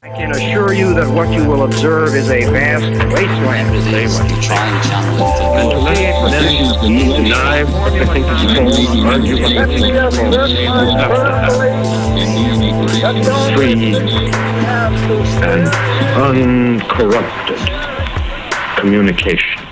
I can assure you that what you will observe is a vast wasteland. To try and channel And to see a position deny what they think is false, argue what they think is false, will have to have free and uncorrupted communication.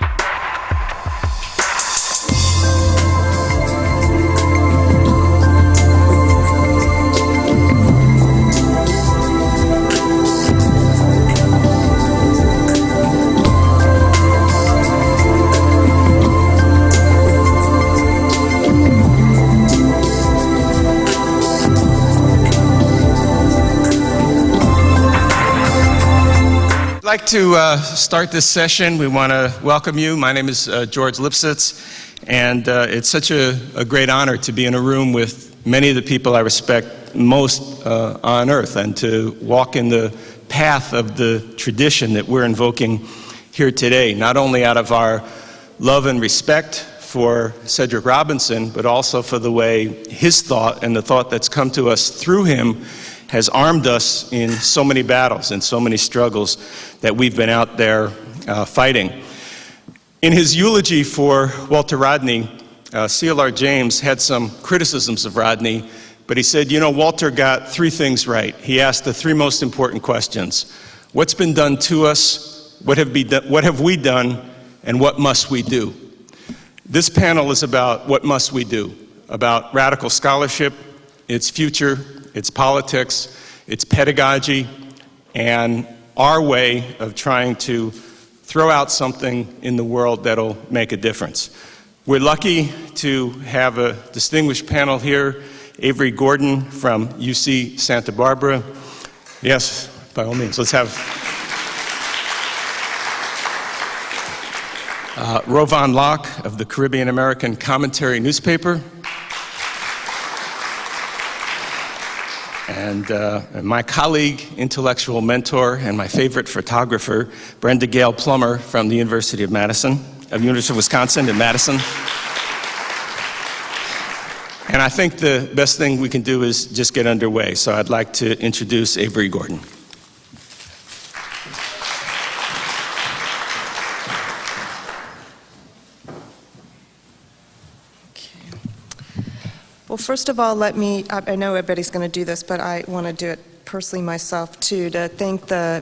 I'd like to start this session. We want to welcome you. My name is George Lipsitz, and it's such a great honor to be in a room with many of the people I respect most on earth, and to walk in the path of the tradition that we're invoking here today, not only out of our love and respect for Cedric Robinson, but also for the way his thought and the thought that's come to us through him has armed us in so many battles and so many struggles that we've been out there fighting. In his eulogy for Walter Rodney, C.L.R. James had some criticisms of Rodney, but he said, you know, Walter got three things right. He asked the three most important questions. What's been done to us? What have we done? And what must we do? This panel is about what must we do, about radical scholarship, its future, its politics, its pedagogy, and our way of trying to throw out something in the world that'll make a difference. We're lucky to have a distinguished panel here. Avery Gordon from UC Santa Barbara. Yes, by all means, let's have Rovan Locke of the Caribbean American Commentary newspaper. And my colleague, intellectual mentor, and my favorite photographer, Brenda Gale Plummer from the University of Wisconsin in Madison. And I think the best thing we can do is just get underway. So I'd like to introduce Avery Gordon. Well, first of all, I know everybody's going to do this, but I want to do it personally myself too, to thank the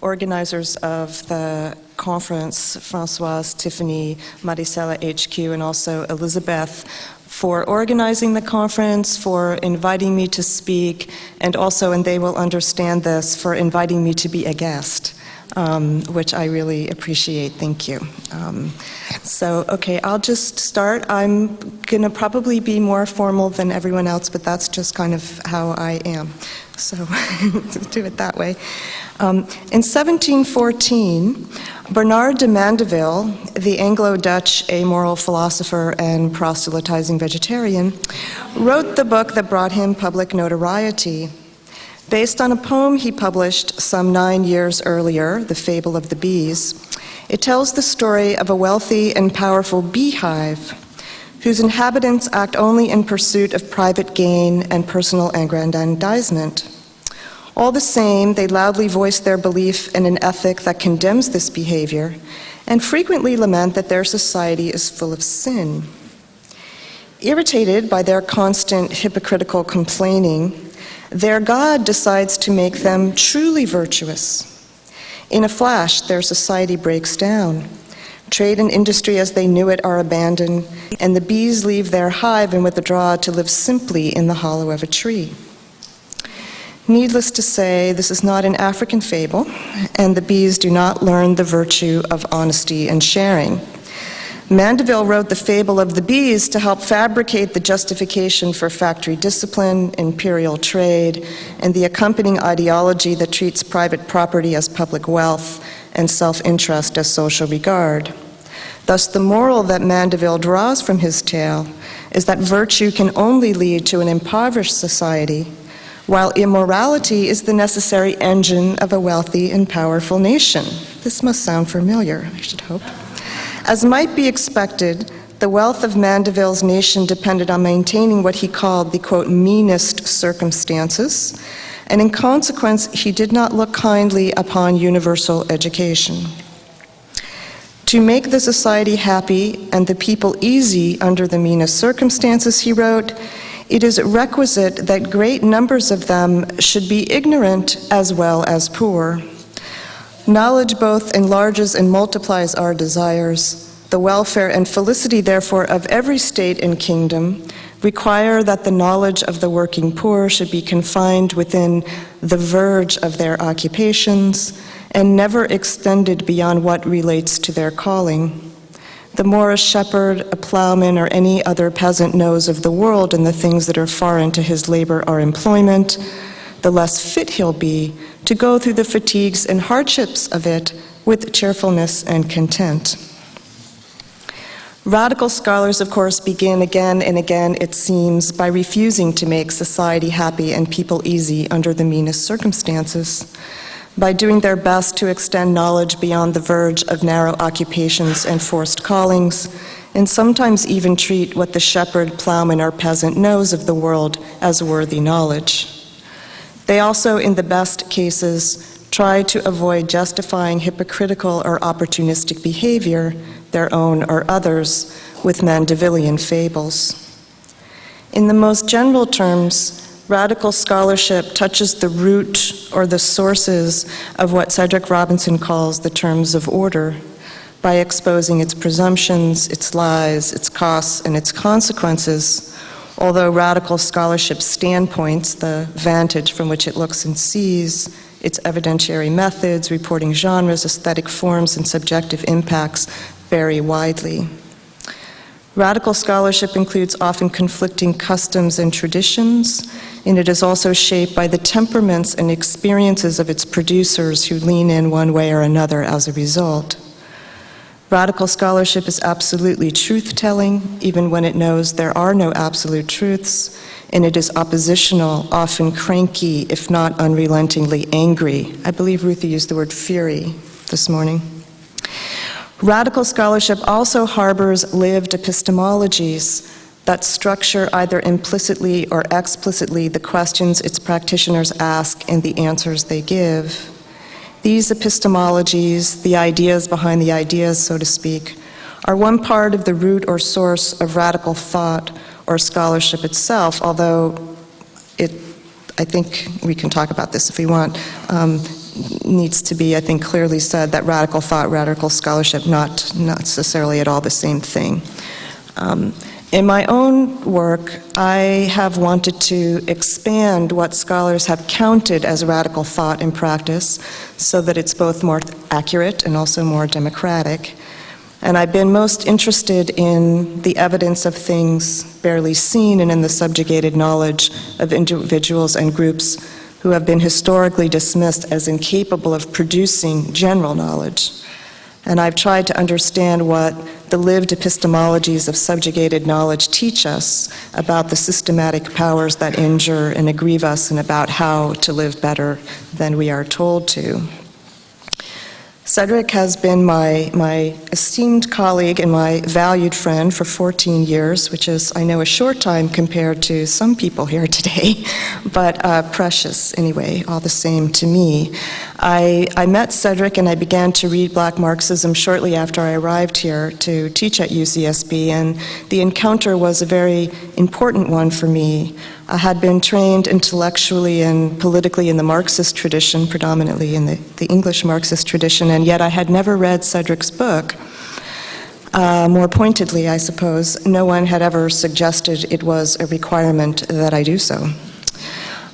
organizers of the conference, Françoise, Tiffany, Maricela HQ, and also Elizabeth, for organizing the conference, for inviting me to speak, and also, and they will understand this, for inviting me to be a guest. Which I really appreciate. Thank you. Okay, I'll just start. I'm going to probably be more formal than everyone else, but that's just kind of how I am. So do it that way. In 1714, Bernard de Mandeville, the Anglo-Dutch amoral philosopher and proselytizing vegetarian, wrote the book that brought him public notoriety. Based on a poem he published some 9 years earlier, The Fable of the Bees, it tells the story of a wealthy and powerful beehive whose inhabitants act only in pursuit of private gain and personal aggrandizement. All the same, they loudly voice their belief in an ethic that condemns this behavior and frequently lament that their society is full of sin. Irritated by their constant hypocritical complaining, their God decides to make them truly virtuous. In a flash, their society breaks down. Trade and industry as they knew it are abandoned, and the bees leave their hive and withdraw to live simply in the hollow of a tree. Needless to say, this is not an African fable, and the bees do not learn the virtue of honesty and sharing. Mandeville wrote The Fable of the Bees to help fabricate the justification for factory discipline, imperial trade, and the accompanying ideology that treats private property as public wealth and self-interest as social regard. Thus, the moral that Mandeville draws from his tale is that virtue can only lead to an impoverished society, while immorality is the necessary engine of a wealthy and powerful nation. This must sound familiar, I should hope. As might be expected, the wealth of Mandeville's nation depended on maintaining what he called the, quote, meanest circumstances, and in consequence, he did not look kindly upon universal education. To make the society happy and the people easy under the meanest circumstances, he wrote, it is requisite that great numbers of them should be ignorant as well as poor. Knowledge both enlarges and multiplies our desires. The welfare and felicity, therefore, of every state and kingdom require that the knowledge of the working poor should be confined within the verge of their occupations and never extended beyond what relates to their calling. The more a shepherd, a plowman, or any other peasant knows of the world and the things that are foreign to his labor or employment, the less fit he'll be to go through the fatigues and hardships of it with cheerfulness and content. Radical scholars, of course, begin again and again, it seems, by refusing to make society happy and people easy under the meanest circumstances, by doing their best to extend knowledge beyond the verge of narrow occupations and forced callings, and sometimes even treat what the shepherd, plowman, or peasant knows of the world as worthy knowledge. They also, in the best cases, try to avoid justifying hypocritical or opportunistic behavior, their own or others, with Mandevillian fables. In the most general terms, radical scholarship touches the root or the sources of what Cedric Robinson calls the terms of order by exposing its presumptions, its lies, its costs, and its consequences, although radical scholarship's standpoints, the vantage from which it looks and sees, its evidentiary methods, reporting genres, aesthetic forms, and subjective impacts vary widely. Radical scholarship includes often conflicting customs and traditions, and it is also shaped by the temperaments and experiences of its producers who lean in one way or another as a result. Radical scholarship is absolutely truth-telling, even when it knows there are no absolute truths, and it is oppositional, often cranky, if not unrelentingly angry. I believe Ruthie used the word fury this morning. Radical scholarship also harbors lived epistemologies that structure either implicitly or explicitly the questions its practitioners ask and the answers they give. These epistemologies, the ideas behind the ideas, so to speak, are one part of the root or source of radical thought or scholarship itself, although I think we can talk about this if we want, needs to be, I think, clearly said that radical thought, radical scholarship, not necessarily at all the same thing. In my own work, I have wanted to expand what scholars have counted as radical thought in practice so that it's both more accurate and also more democratic. And I've been most interested in the evidence of things barely seen and in the subjugated knowledge of individuals and groups who have been historically dismissed as incapable of producing general knowledge. And I've tried to understand what the lived epistemologies of subjugated knowledge teach us about the systematic powers that injure and aggrieve us and about how to live better than we are told to. Cedric has been my esteemed colleague and my valued friend for 14 years, which is, I know, a short time compared to some people here today, but precious anyway, all the same to me. I met Cedric and I began to read Black Marxism shortly after I arrived here to teach at UCSB, and the encounter was a very important one for me. I had been trained intellectually and politically in the Marxist tradition, predominantly in the English Marxist tradition, and yet I had never read Cedric's book. More pointedly, I suppose, no one had ever suggested it was a requirement that I do so.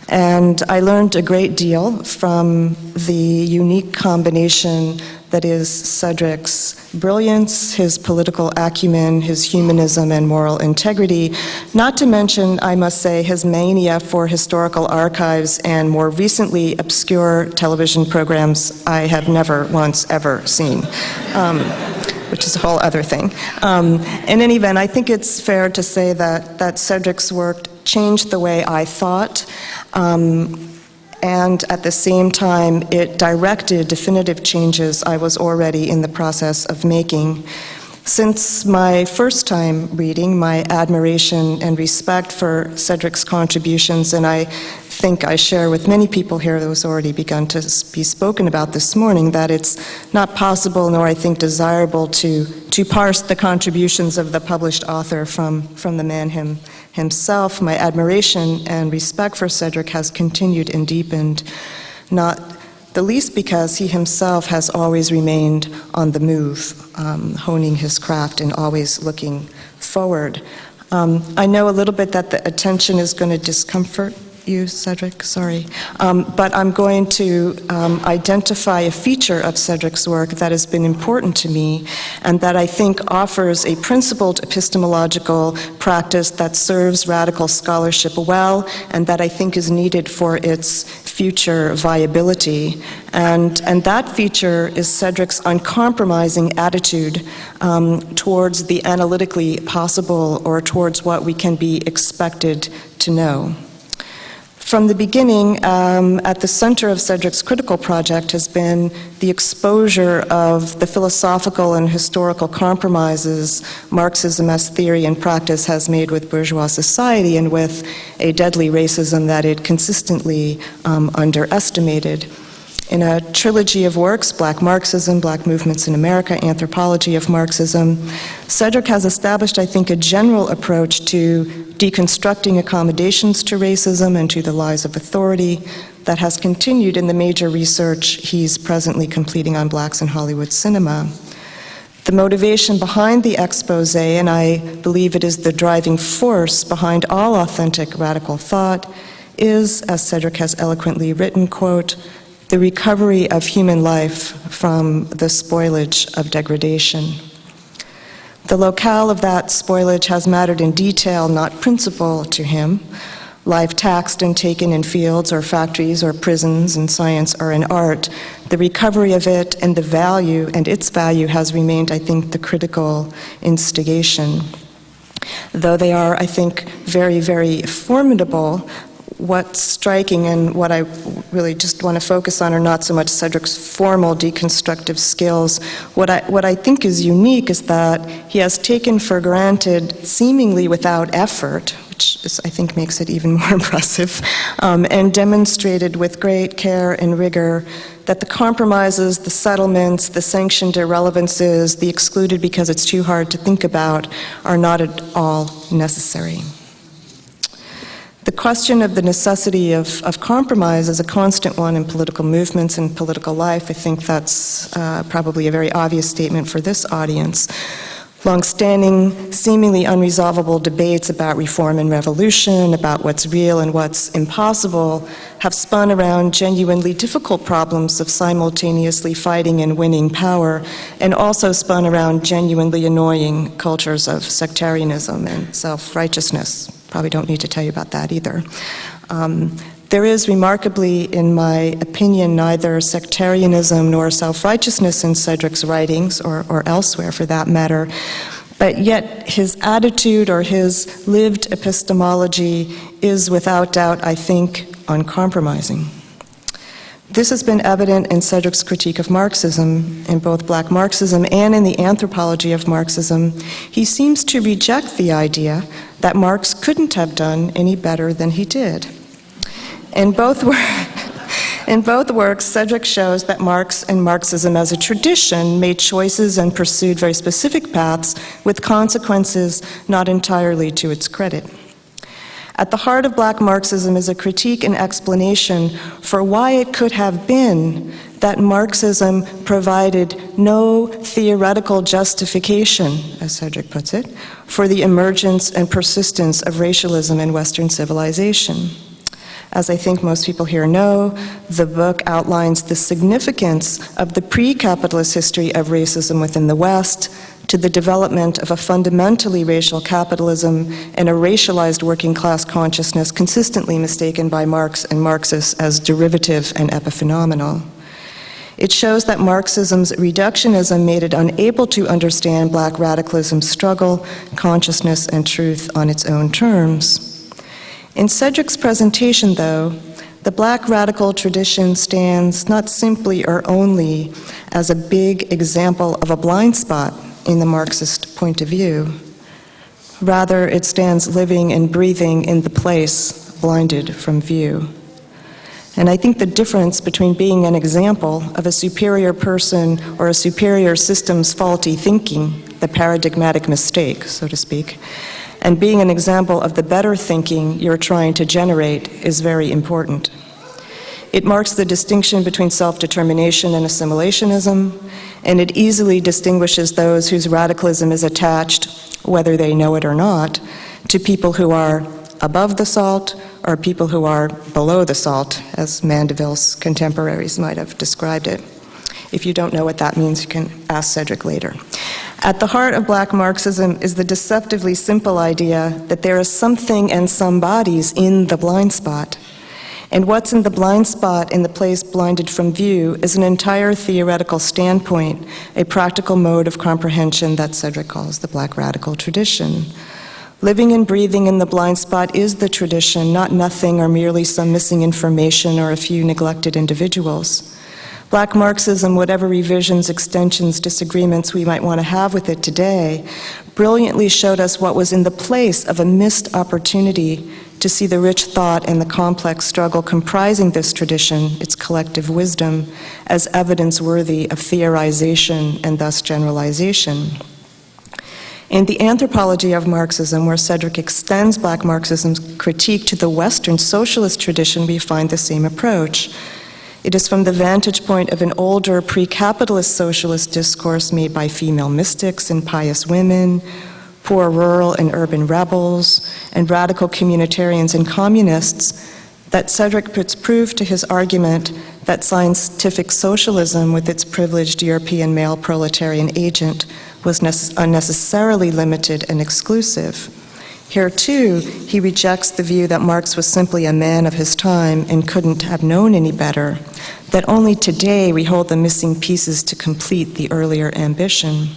And I learned a great deal from the unique combination that is Cedric's brilliance, his political acumen, his humanism and moral integrity, not to mention, I must say, his mania for historical archives and more recently obscure television programs I have never once ever seen. Which is a whole other thing. In any event, I think it's fair to say that Cedric's work changed the way I thought, and at the same time, it directed definitive changes I was already in the process of making. Since my first time reading, my admiration and respect for Cedric's contributions, and I think I share with many people here that was already begun to be spoken about this morning, that it's not possible nor I think desirable to parse the contributions of the published author from the man himself. My admiration and respect for Cedric has continued and deepened, not the least because he himself has always remained on the move, honing his craft and always looking forward. I know a little bit that the attention is going to discomfort you, Cedric, sorry. But I'm going to identify a feature of Cedric's work that has been important to me and that I think offers a principled epistemological practice that serves radical scholarship well and that I think is needed for its future viability. And that feature is Cedric's uncompromising attitude towards the analytically possible or towards what we can be expected to know. From the beginning, at the center of Cedric's critical project has been the exposure of the philosophical and historical compromises Marxism as theory and practice has made with bourgeois society and with a deadly racism that it consistently underestimated. In a trilogy of works, Black Marxism, Black Movements in America, Anthropology of Marxism, Cedric has established, I think, a general approach to deconstructing accommodations to racism and to the lies of authority that has continued in the major research he's presently completing on blacks in Hollywood cinema. The motivation behind the expose, and I believe it is the driving force behind all authentic radical thought, is, as Cedric has eloquently written, quote, the recovery of human life from the spoilage of degradation. The locale of that spoilage has mattered in detail, not principle, to him. Life taxed and taken in fields or factories or prisons in science or in art, the recovery of it and the value and its value has remained, I think, the critical instigation. Though they are, I think, very, very formidable, what's striking and what I really just want to focus on are not so much Cedric's formal deconstructive skills. What I think is unique is that he has taken for granted, seemingly without effort, which is, I think makes it even more impressive, and demonstrated with great care and rigor that the compromises, the settlements, the sanctioned irrelevances, the excluded because it's too hard to think about, are not at all necessary. The question of the necessity of compromise is a constant one in political movements and political life. I think that's probably a very obvious statement for this audience. Long-standing, seemingly unresolvable debates about reform and revolution, about what's real and what's impossible, have spun around genuinely difficult problems of simultaneously fighting and winning power, and also spun around genuinely annoying cultures of sectarianism and self-righteousness. Probably don't need to tell you about that either. There is remarkably, in my opinion, neither sectarianism nor self-righteousness in Cedric's writings, or elsewhere for that matter, but yet his attitude or his lived epistemology is without doubt, I think, uncompromising. This has been evident in Cedric's critique of Marxism, in both Black Marxism and in the Anthropology of Marxism. He seems to reject the idea that Marx couldn't have done any better than he did. In both works, Cedric shows that Marx and Marxism as a tradition made choices and pursued very specific paths with consequences not entirely to its credit. At the heart of Black Marxism is a critique and explanation for why it could have been that Marxism provided no theoretical justification, as Cedric puts it, for the emergence and persistence of racialism in Western civilization. As I think most people here know, the book outlines the significance of the pre-capitalist history of racism within the West to the development of a fundamentally racial capitalism and a racialized working class consciousness consistently mistaken by Marx and Marxists as derivative and epiphenomenal. It shows that Marxism's reductionism made it unable to understand Black radicalism's struggle, consciousness, and truth on its own terms. In Cedric's presentation, though, the Black radical tradition stands not simply or only as a big example of a blind spot in the Marxist point of view. Rather, it stands living and breathing in the place blinded from view. And I think the difference between being an example of a superior person or a superior system's faulty thinking, the paradigmatic mistake, so to speak, and being an example of the better thinking you're trying to generate is very important. It marks the distinction between self-determination and assimilationism, and it easily distinguishes those whose radicalism is attached, whether they know it or not, to people who are above the salt or people who are below the salt, as Mandeville's contemporaries might have described it. If you don't know what that means, you can ask Cedric later. At the heart of Black Marxism is the deceptively simple idea that there is something and some bodies in the blind spot. And what's in the blind spot, in the place blinded from view, is an entire theoretical standpoint, a practical mode of comprehension that Cedric calls the Black radical tradition. Living and breathing in the blind spot is the tradition, not nothing or merely some missing information or a few neglected individuals. Black Marxism, whatever revisions, extensions, disagreements we might want to have with it today, brilliantly showed us what was in the place of a missed opportunity to see the rich thought and the complex struggle comprising this tradition, its collective wisdom, as evidence worthy of theorization and thus generalization. In the Anthropology of Marxism, where Cedric extends Black Marxism's critique to the Western socialist tradition, we find the same approach. It is from the vantage point of an older pre-capitalist socialist discourse made by female mystics and pious women, poor rural and urban rebels, and radical communitarians and communists, that Cedric puts proof to his argument that scientific socialism, with its privileged European male proletarian agent, was unnecessarily limited and exclusive. Here, too, he rejects the view that Marx was simply a man of his time and couldn't have known any better, that only today we hold the missing pieces to complete the earlier ambition.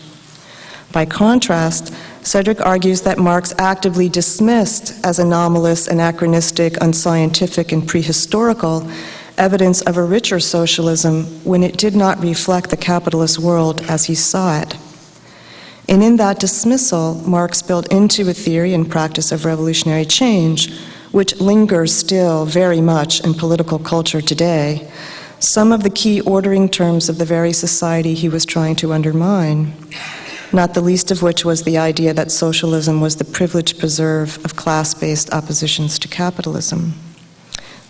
By contrast, Cedric argues that Marx actively dismissed as anomalous, anachronistic, unscientific, and prehistorical evidence of a richer socialism when it did not reflect the capitalist world as he saw it. And in that dismissal, Marx built into a theory and practice of revolutionary change, which lingers still very much in political culture today, some of the key ordering terms of the very society he was trying to undermine, not the least of which was the idea that socialism was the privileged preserve of class-based oppositions to capitalism.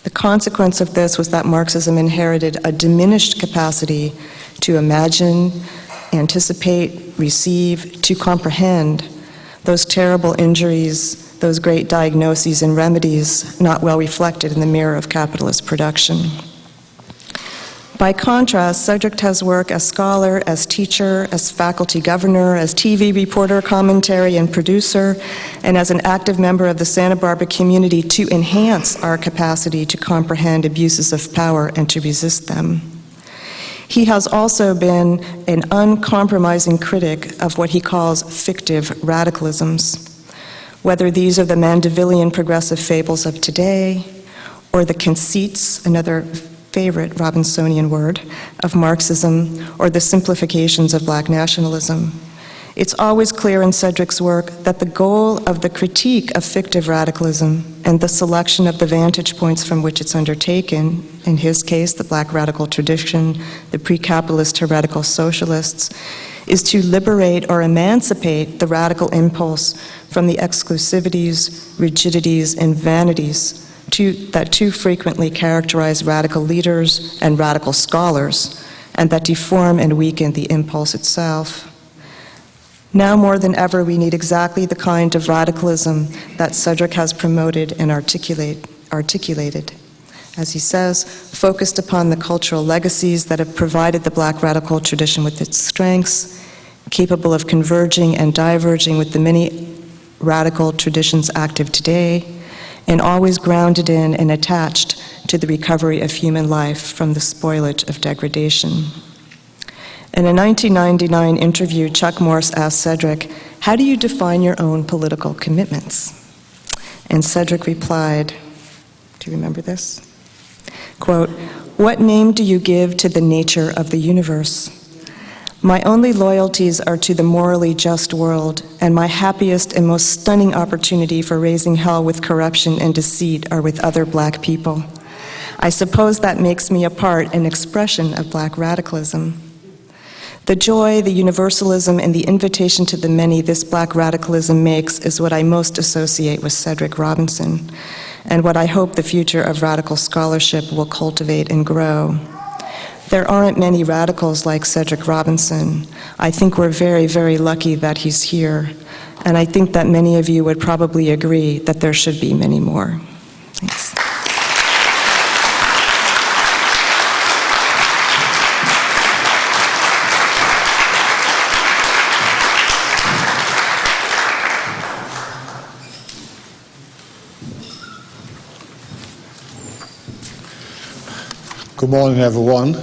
The consequence of this was that Marxism inherited a diminished capacity to imagine, anticipate, receive, to comprehend those terrible injuries, those great diagnoses and remedies not well reflected in the mirror of capitalist production. By contrast, Cedric has worked as scholar, as teacher, as faculty governor, as TV reporter, commentary, and producer, and as an active member of the Santa Barbara community to enhance our capacity to comprehend abuses of power and to resist them. He has also been an uncompromising critic of what he calls fictive radicalisms, whether these are the Mandevillian progressive fables of today, or the conceits, another favorite Robinsonian word, of Marxism, or the simplifications of Black nationalism. It's always clear in Cedric's work that the goal of the critique of fictive radicalism and the selection of the vantage points from which it's undertaken, in his case, the Black radical tradition, the pre-capitalist heretical socialists, is to liberate or emancipate the radical impulse from the exclusivities, rigidities, and vanities that too frequently characterize radical leaders and radical scholars, and that deform and weaken the impulse itself. Now more than ever, we need exactly the kind of radicalism that Cedric has promoted and articulated. As he says, focused upon the cultural legacies that have provided the Black radical tradition with its strengths, capable of converging and diverging with the many radical traditions active today, and always grounded in and attached to the recovery of human life from the spoilage of degradation. In a 1999 interview, Chuck Morse asked Cedric, "How do you define your own political commitments?" And Cedric replied, do you remember this? Quote, "What name do you give to the nature of the universe? My only loyalties are to the morally just world, and my happiest and most stunning opportunity for raising hell with corruption and deceit are with other Black people. I suppose that makes me a part and expression of Black radicalism. The joy, the universalism, and the invitation to the many this Black radicalism makes is what I most associate with Cedric Robinson, and what I hope the future of radical scholarship will cultivate and grow. There aren't many radicals like Cedric Robinson. I think we're very, very lucky that he's here, and I think that many of you would probably agree that there should be many more. Thanks. Good morning, everyone.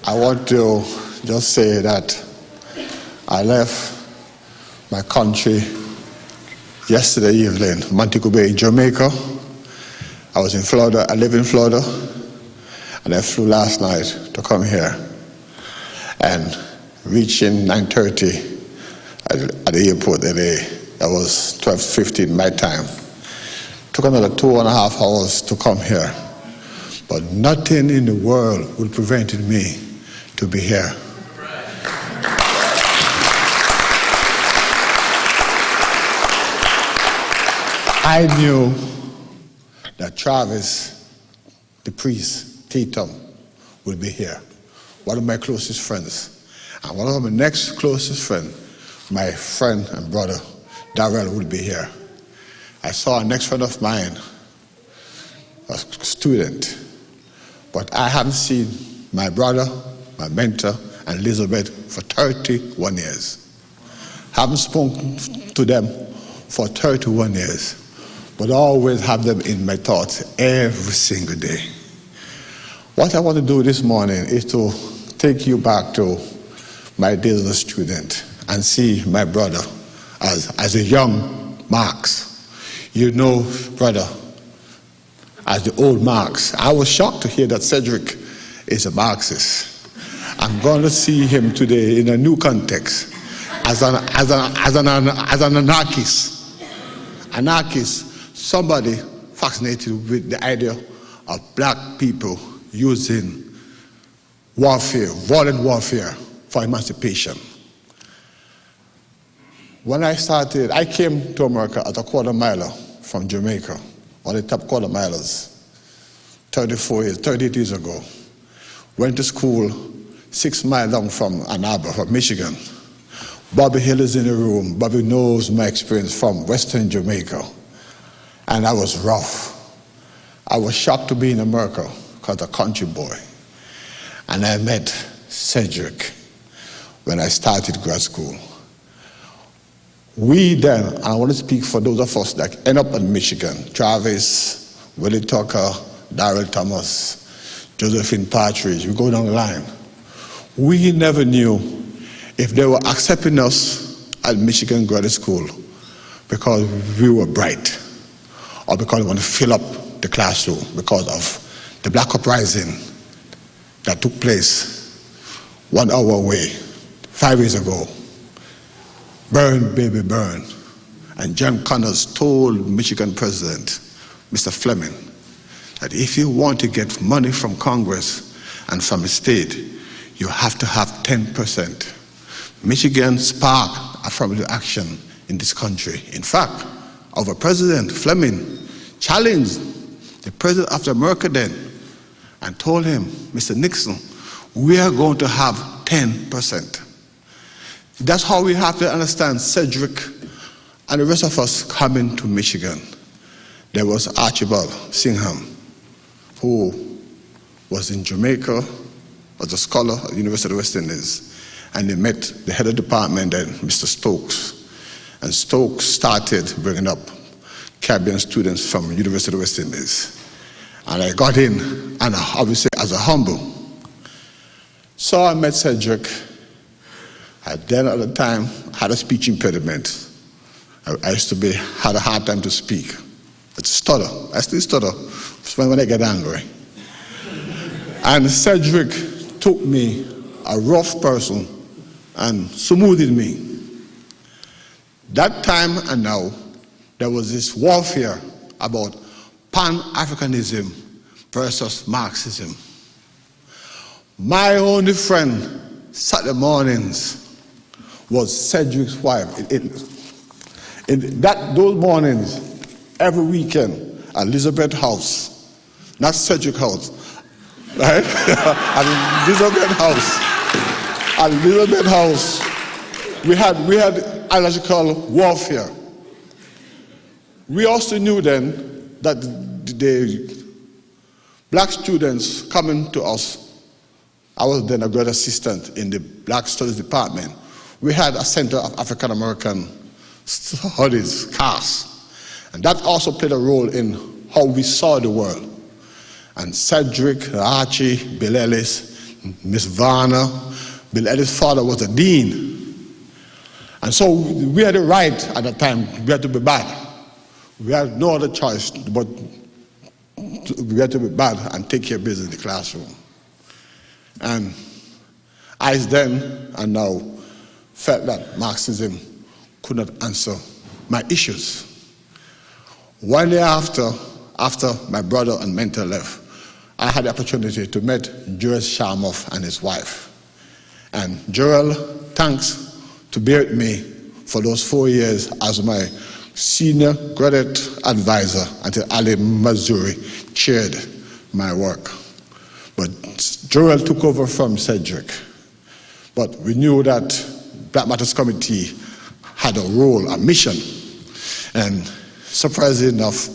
I want to just say that I left my country yesterday evening, Montego Bay, Jamaica. I was in Florida, I live in Florida, and I flew last night to come here. And reaching 9:30 at the airport today, that was 12:15 my time. Took another 2.5 hours to come here. But nothing in the world would prevent me to be here. I knew that Travis, the priest, Tatum, would be here. One of my closest friends. And one of my next closest friends, my friend and brother, Darrell, would be here. I saw a next friend of mine, a student. But I haven't seen my brother, my mentor, and Elizabeth for 31 years. Haven't spoken to them for 31 years, but I always have them in my thoughts every single day. What I want to do this morning is to take you back to my days as a student and see my brother as a young Marx. You know, brother, as the old Marx. I was shocked to hear that Cedric is a Marxist. I'm going to see him today in a new context as an anarchist. Anarchist, somebody fascinated with the idea of black people using warfare, violent warfare for emancipation. When I came to America as a quarter miler from Jamaica. One of the top quarter milers, 38 years ago. Went to school 6 miles down from Ann Arbor, from Michigan. Bobby Hill is in the room. Bobby knows my experience from Western Jamaica. And I was rough. I was shocked to be in America because I'm a country boy. And I met Cedric when I started grad school. We then, and I want to speak for those of us that end up in Michigan, Travis, Willie Tucker, Darrell Thomas, Josephine Partridge, we go down the line. We never knew if they were accepting us at Michigan Graduate School because we were bright or because they want to fill up the classroom because of the Black Uprising that took place 1 hour away 5 years ago. Burn, baby, burn. And John Connors told Michigan President, Mr. Fleming, that if you want to get money from Congress and from the state, you have to have 10%. Michigan sparked affirmative action in this country. In fact, our President Fleming challenged the President of America then and told him, Mr. Nixon, we are going to have 10%. That's how we have to understand Cedric and the rest of us coming to Michigan. There was Archibald Singham, who was in Jamaica, was a scholar at the University of the West Indies, and they met the head of the department then, Mr. Stokes. And Stokes started bringing up Caribbean students from the University of the West Indies. And I got in, and obviously as a humble. So I met Cedric. Then at the time, I had a speech impediment. I used to had a hard time to speak. It's stutter. I still stutter when I get angry. And Cedric took me, a rough person, and smoothed me. That time and now, there was this warfare about Pan-Africanism versus Marxism. My only friend Saturday mornings was Cedric's wife. Those mornings, every weekend, at Elizabeth House, not Cedric House, right? At Elizabeth House. At Elizabeth House, we had ideological warfare. We also knew then that the black students coming to us, I was then a grad assistant in the Black Studies Department. We had a Center of African American Studies, CAS, and that also played a role in how we saw the world. And Cedric, Archie, Bill Ellis, Miss Varner, Bill Ellis' father was the dean. And so we had a right at that time, we had to be bad. We had no other choice but we had to be bad and take care of business in the classroom. And I then and now felt that Marxism could not answer my issues. 1 year after my brother and mentor left, I had the opportunity to meet Joel Sharmoff and his wife. And Joel, thanks to bear with me for those 4 years as my senior graduate advisor until Ali Mazuri chaired my work. But Joel took over from Cedric. But we knew that Black Matters Committee had a role, a mission. And surprisingly enough,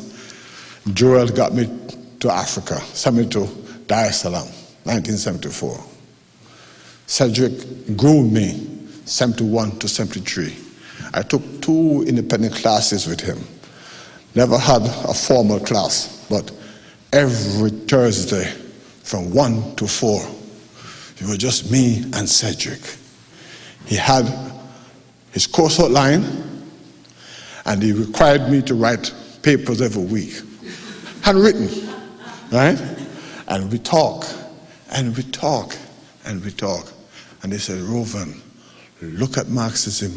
Joel got me to Africa, sent me to Dar es Salaam, 1974. Cedric grew me, 71 to 73. I took 2 independent classes with him. Never had a formal class, but every Thursday from 1 to 4, it was just me and Cedric. He had his course outline, and he required me to write papers every week. Handwritten, right? And we talk, and we talk, and we talk. And they said, Rovan, look at Marxism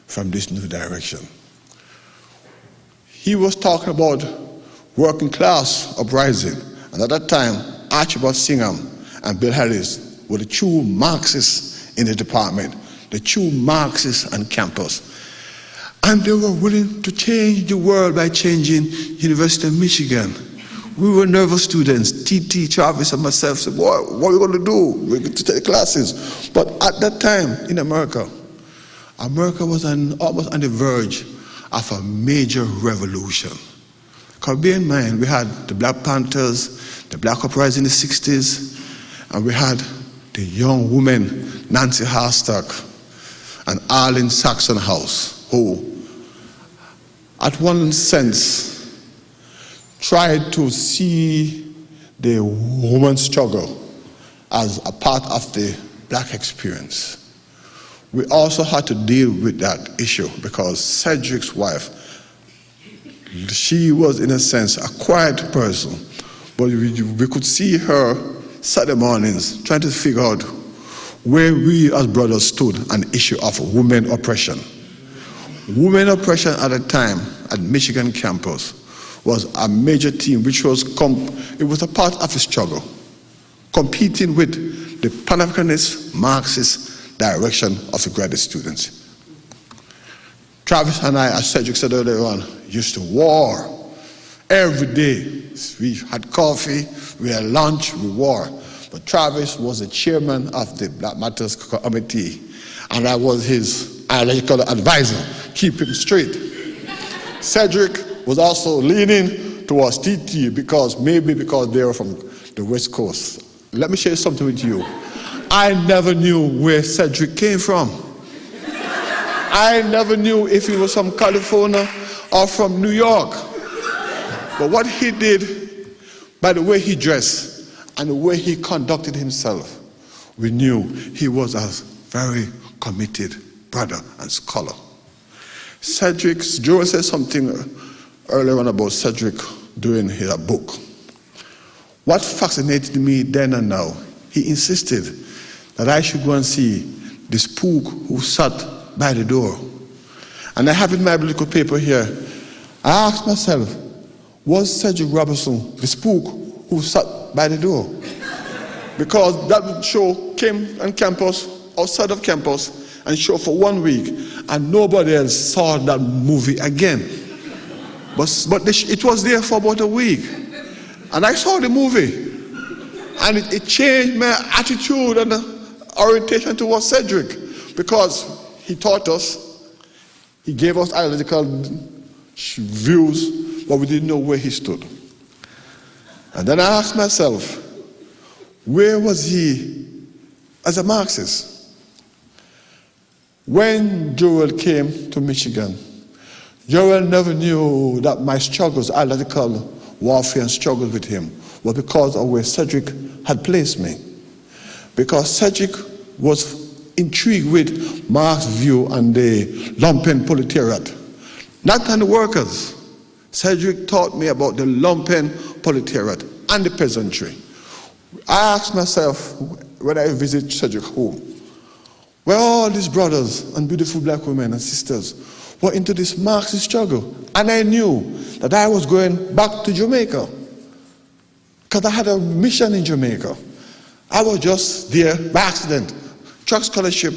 from this new direction. He was talking about working class uprising. And at that time, Archibald Singham and Bill Harris were the true Marxists in the department, the true Marxists on campus. And they were willing to change the world by changing University of Michigan. We were nervous students. T.T., Travis, and myself said, boy, what are we going to do? We're going to take classes. But at that time in America was almost on the verge of a major revolution. Because bear in mind, we had the Black Panthers, the Black Uprising in the 60s, and we had the young women, Nancy Harstock and Arlene Saxon House, who, at one sense, tried to see the woman's struggle as a part of the black experience. We also had to deal with that issue because Cedric's wife, she was in a sense a quiet person, but we could see her Saturday mornings trying to figure out where we as brothers stood on the issue of women oppression. Women oppression at the time at Michigan campus was a major theme which was it was a part of the struggle, competing with the Pan-Africanist Marxist direction of the graduate students. Travis and I, as Cedric said earlier on, used to war every day. We had coffee, we had lunch, we wore. But Travis was the chairman of the Black Matters Committee, and I was his ideological advisor, keep him straight. Cedric was also leaning towards TT because they were from the West Coast. Let me share something with you. I never knew where Cedric came from. I never knew if he was from California or from New York. But what he did, by the way he dressed and the way he conducted himself, we knew he was a very committed brother and scholar. Joel said something earlier on about Cedric doing his book. What fascinated me then and now, he insisted that I should go and see the spook who sat by the door. And I have in my little paper here, I asked myself, was Cedric Robinson the spook who sat by the door. Because that show came on campus, outside of campus, and showed for 1 week, and nobody else saw that movie again. But it was there for about a week. And I saw the movie. And it changed my attitude and orientation towards Cedric. Because he taught us, he gave us ideological views, but we didn't know where he stood. And then I asked myself, where was he as a Marxist? When Joel came to Michigan, Joel never knew that my struggles, ideological warfare and struggles with him, was because of where Cedric had placed me. Because Cedric was intrigued with Marx's view on the lumpen proletariat, not on the workers. Cedric taught me about the lumpen proletariat and the peasantry. I asked myself when I visit Cedric home, where all these brothers and beautiful black women and sisters were into this Marxist struggle. And I knew that I was going back to Jamaica because I had a mission in Jamaica. I was just there by accident, truck scholarship,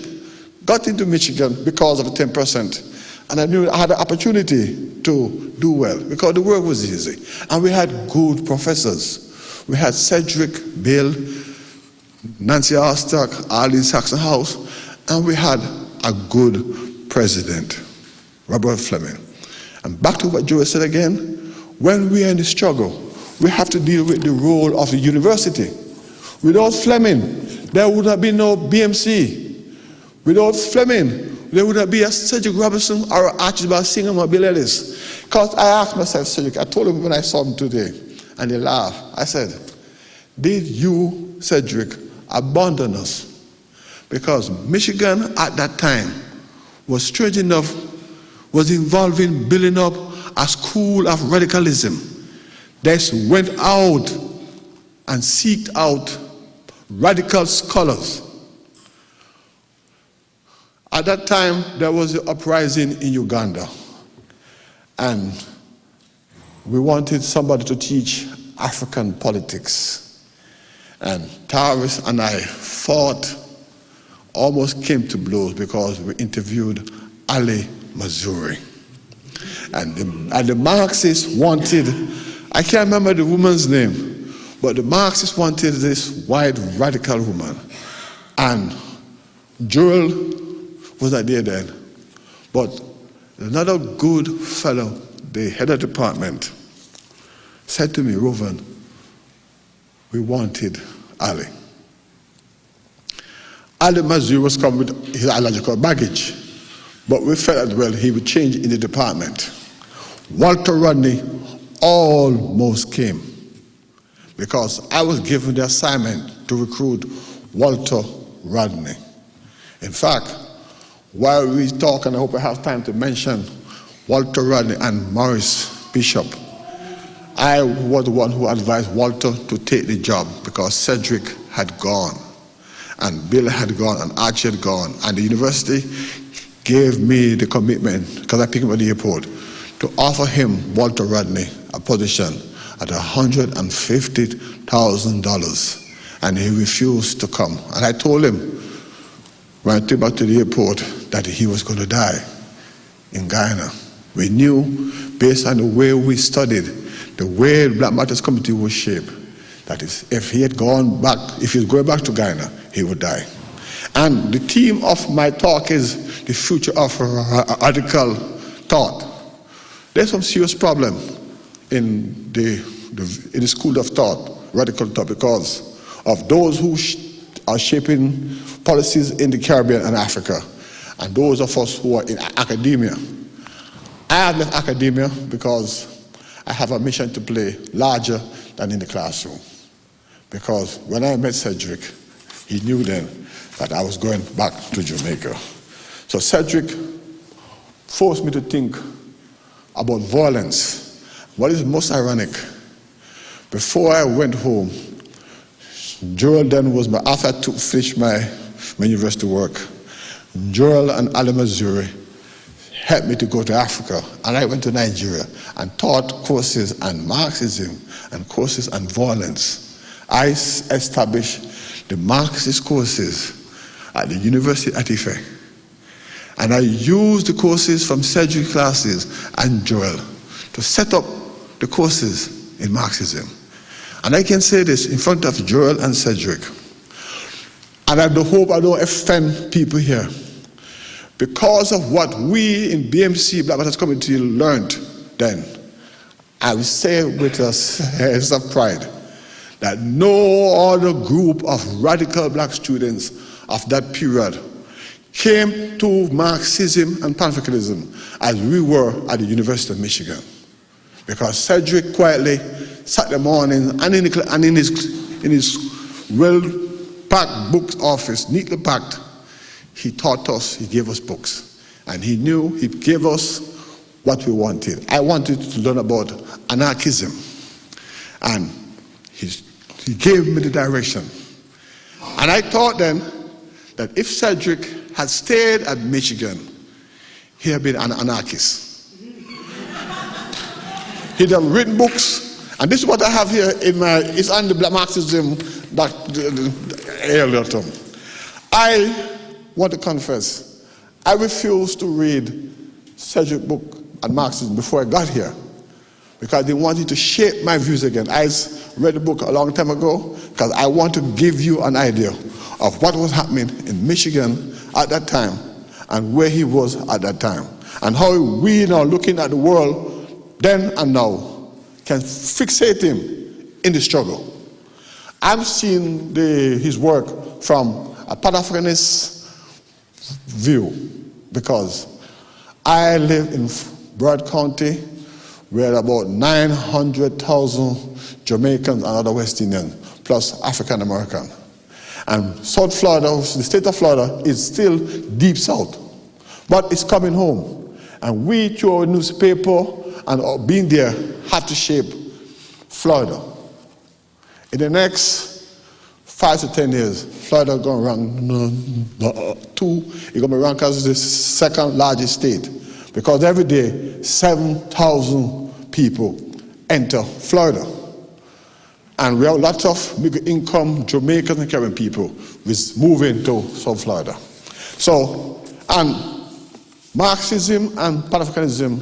got into Michigan because of the 10%. And I knew I had an opportunity to do well because the work was easy. And we had good professors. We had Cedric, Bill, Nancy Ostock, Arlene Saxon House, and we had a good president, Robert Fleming. And back to what Joe said again, when we are in the struggle, we have to deal with the role of the university. Without Fleming, there would have been no BMC. Without Fleming, there would have been a Cedric Robinson or Archibald Singer or Bill Ellis. Because I asked myself, Cedric, I told him when I saw him today, and he laughed. I said, did you, Cedric, abandon us? Because Michigan at that time was, strange enough, was involved in building up a school of radicalism. They went out and seeked out radical scholars. At that time, there was an uprising in Uganda. And we wanted somebody to teach African politics. And Tavis and I fought, almost came to blows because we interviewed Ali Mazuri. And the Marxists wanted, I can't remember the woman's name, but the Marxists wanted this white radical woman. And Joel was not there then. But another good fellow, the head of the department, said to me, Rovan, we wanted Ali. Ali Mazur was coming with his ideological baggage, but we felt that, well, he would change in the department. Walter Rodney almost came because I was given the assignment to recruit Walter Rodney. In fact, while we talk, and I hope I have time to mention Walter Rodney and Morris Bishop, I was the one who advised Walter to take the job because Cedric had gone, and Bill had gone, and Archie had gone, and the university gave me the commitment, because I picked him at the airport, to offer him, Walter Rodney, a position at $150,000, and he refused to come. And I told him, when I took back to the airport, that he was going to die in Guyana. We knew, based on the way we studied, the way the Black Matters Committee was shaped, that if he had gone back, if he was going back to Guyana, he would die. And the theme of my talk is the future of radical thought. There's some serious problem in the school of thought, radical thought, because of those who are shaping policies in the Caribbean and Africa, and those of us who are in academia. I have left academia because I have a mission to play larger than in the classroom. Because when I met Cedric, he knew then that I was going back to Jamaica. So Cedric forced me to think about violence. What is most ironic, before I went home, Joel then was after I finished my university work, Joel and Ali Mazuri helped me to go to Africa, and I went to Nigeria and taught courses on Marxism and courses on violence. I established the Marxist courses at the University at Ife, and I used the courses from Cedric classes and Joel to set up the courses in Marxism. And I can say this in front of Joel and Cedric, and I hope I don't offend people here. Because of what we in BMC, Black Panthers Community, learned then, I will say with a sense of pride that no other group of radical black students of that period came to Marxism and Pan-Africanism as we were at the University of Michigan. Because Cedric quietly sat the morning and in his well-packed book office, neatly packed, he taught us, he gave us books. And he knew he gave us what we wanted. I wanted to learn about anarchism. And he gave me the direction. And I thought then that if Cedric had stayed at Michigan, he had been an anarchist. He'd have written books. And this is what I have here it's on the Black Marxism earlier term. I want to confess, I refused to read Cedric's book on Marxism before I got here because they wanted to shape my views again. I read the book a long time ago because I want to give you an idea of what was happening in Michigan at that time and where he was at that time and how we now looking at the world then and now can fixate him in the struggle. I'm seeing his work from a Pan-Africanist view because I live in Broward County where about 900,000 Jamaicans and other West Indians plus African American. And South Florida, the state of Florida, is still deep south, but it's coming home. And we, through our newspaper and being there, have to shape Florida. In the next 5 to 10 years, Florida is going to rank it's going to be ranked as the second largest state because every day 7,000 people enter Florida. And we have lots of big income Jamaicans and Caribbean people moving to South Florida. So, and Marxism and Pan-Africanism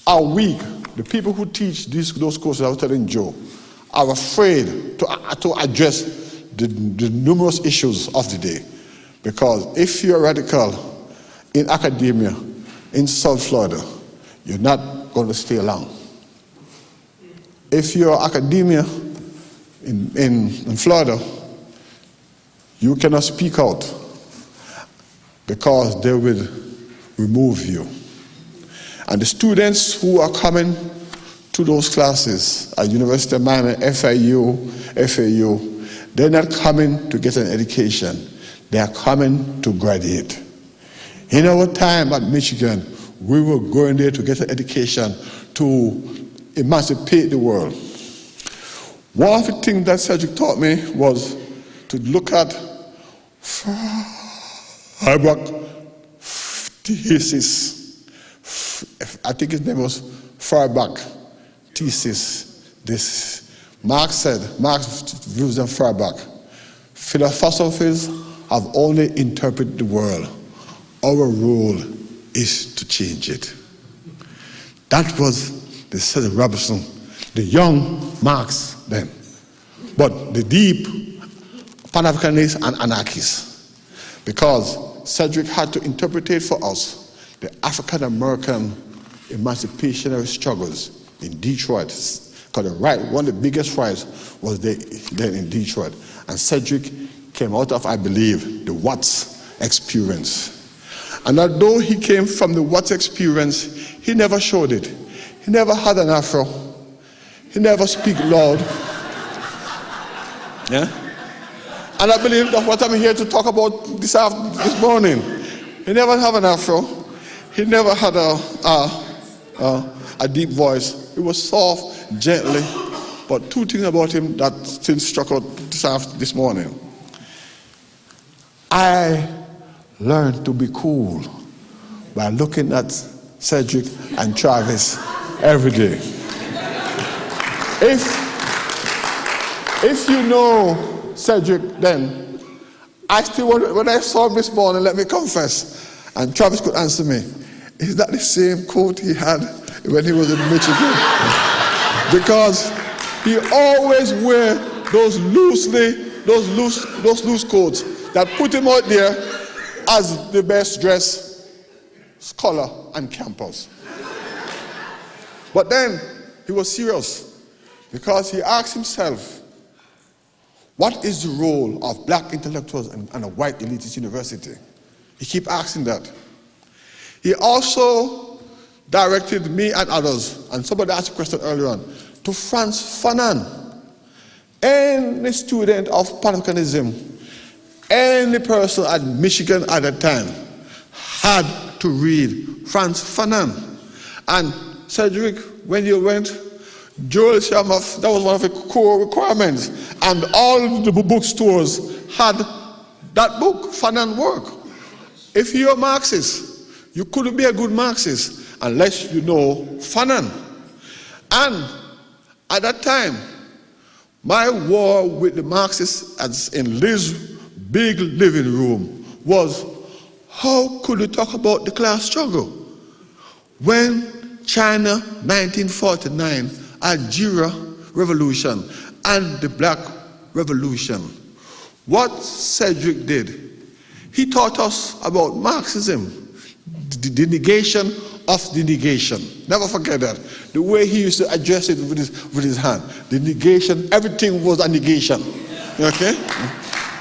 are weak. The people who teach those courses, I was telling Joe, are afraid to address the numerous issues of the day. Because if you're radical in academia in South Florida, you're not going to stay long. If you're academia in Florida, you cannot speak out because they will remove you. And the students who are coming to those classes at University of Miami, FAU, they're not coming to get an education. They are coming to graduate. In our time at Michigan, we were going there to get an education to emancipate the world. One of the things that Cedric taught me was to look at Feuerbach thesis. I think his name was Feuerbach thesis. This Marx views on Feuerbach. Philosophers have only interpreted the world. Our role is to change it. That was the Cedric Robinson, the young Marx then, but the deep Pan-Africanist and anarchist, because Cedric had to interpret for us the African-American emancipationary struggles in Detroit, because one of the biggest riots was then in Detroit. And Cedric came out of, I believe, the Watts experience. And although he came from the Watts experience, he never showed it. He never had an afro. He never speak loud. Yeah? And I believe that's what I'm here to talk about this morning. He never had an afro. He never had a deep voice. He was soft, gently. But two things about him that still struck out this morning. I learned to be cool by looking at Cedric and Travis every day. If you know Cedric then, I still wonder, when I saw him this morning, let me confess, and Travis could answer me, is that the same coat he had when he was in Michigan? Because he always wear those loose coats that put him out there as the best dressed scholar on campus. But then he was serious because he asked himself, what is the role of black intellectuals in a white elitist university? He keep asking that. He also directed me and others, and somebody asked a question earlier on, to Frantz Fanon. Any student of Pan-Africanism, any person at Michigan at that time had to read Frantz Fanon. And Cedric, when you went, Joel Sharmoff, that was one of the core requirements. And all the bookstores had that book, Fanon work. If you're a Marxist, you couldn't be a good Marxist unless you know Fanon. And at that time, my war with the Marxists as in Liz's big living room was, how could you talk about the class struggle when China, 1949, Algeria Revolution, and the Black Revolution? What Cedric did, he taught us about Marxism, the negation of the negation. Never forget that. The way he used to address it with his hand. The negation, everything was a negation. Okay?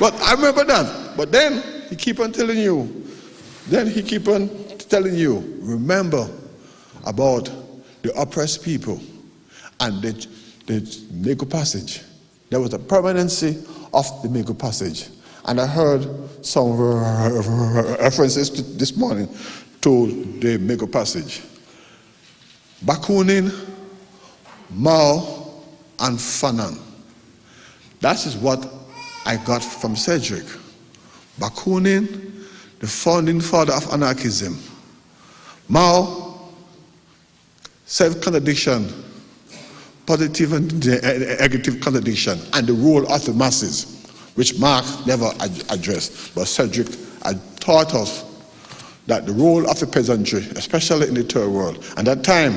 But I remember that. But then he keep on telling you, remember about the oppressed people and the Negro Passage. There was a permanency of the Negro Passage. And I heard some references this morning to the Negro Passage. Bakunin, Mao, and Fanon. That is what I got from Cedric. Bakunin, the founding father of anarchism. Mao, self-contradiction, positive and negative contradiction, and the role of the masses, which Marx never addressed. But Cedric had taught us that the role of the peasantry, especially in the third world, and at that time,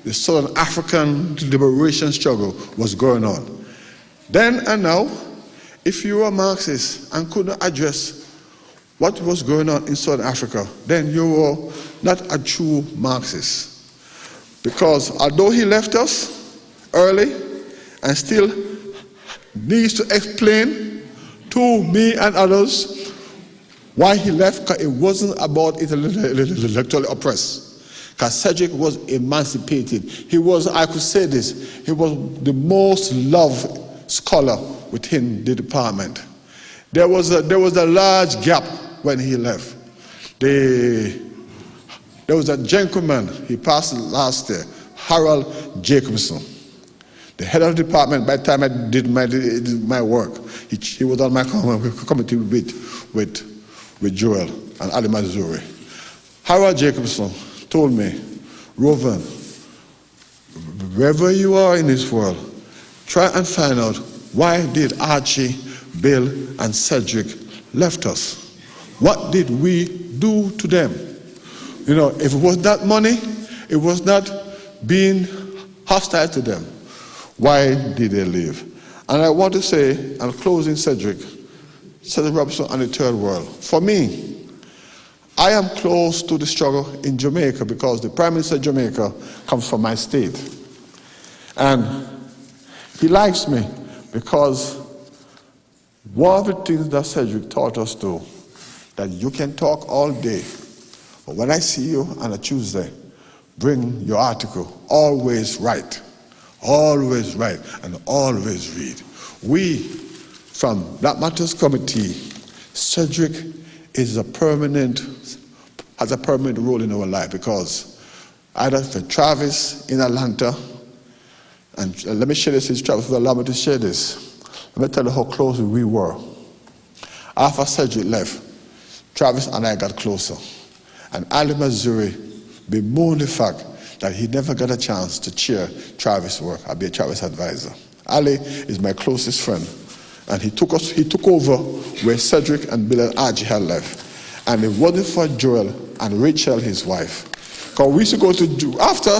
the Southern African liberation struggle was going on. Then and now, if you were a Marxist and couldn't address what was going on in Southern Africa, then you were not a true Marxist. Because although he left us early and still needs to explain to me and others why he left, because it wasn't about intellectually oppressed. Because Cedric was emancipated. He was, I could say this, he was the most loved scholar within the department. There was a large gap when he left. There was a gentleman, he passed last year, Harold Jacobson. The head of the department, by the time I did my work, he was on my committee with Joel and Ali Mazuri. Harold Jacobson told me, Rovan, wherever you are in this world, try and find out why did Archie, Bill, and Cedric left us? What did we do to them? You know, if it was not money, it was not being hostile to them. Why did they leave? And I want to say, I'm closing Cedric Robinson and the Third World. For me, I am close to the struggle in Jamaica because the Prime Minister of Jamaica comes from my state. And he likes me because one of the things that Cedric taught us to, that you can talk all day, but when I see you on a Tuesday, bring your article, always write, and always read. We, from Black Matters Committee, Cedric has a permanent role in our life because either for Travis in Atlanta, and let me share this, Travis will allow me to share this. Let me tell you how close we were. After Cedric left, Travis and I got closer. And Ali Mazuri bemoaned the fact that he never got a chance to chair Travis' work. I'll be a Travis advisor. Ali is my closest friend. And he took over where Cedric and Bill and Archie had left. And it wasn't for Joel and Rachel, his wife. Because we used to go to, after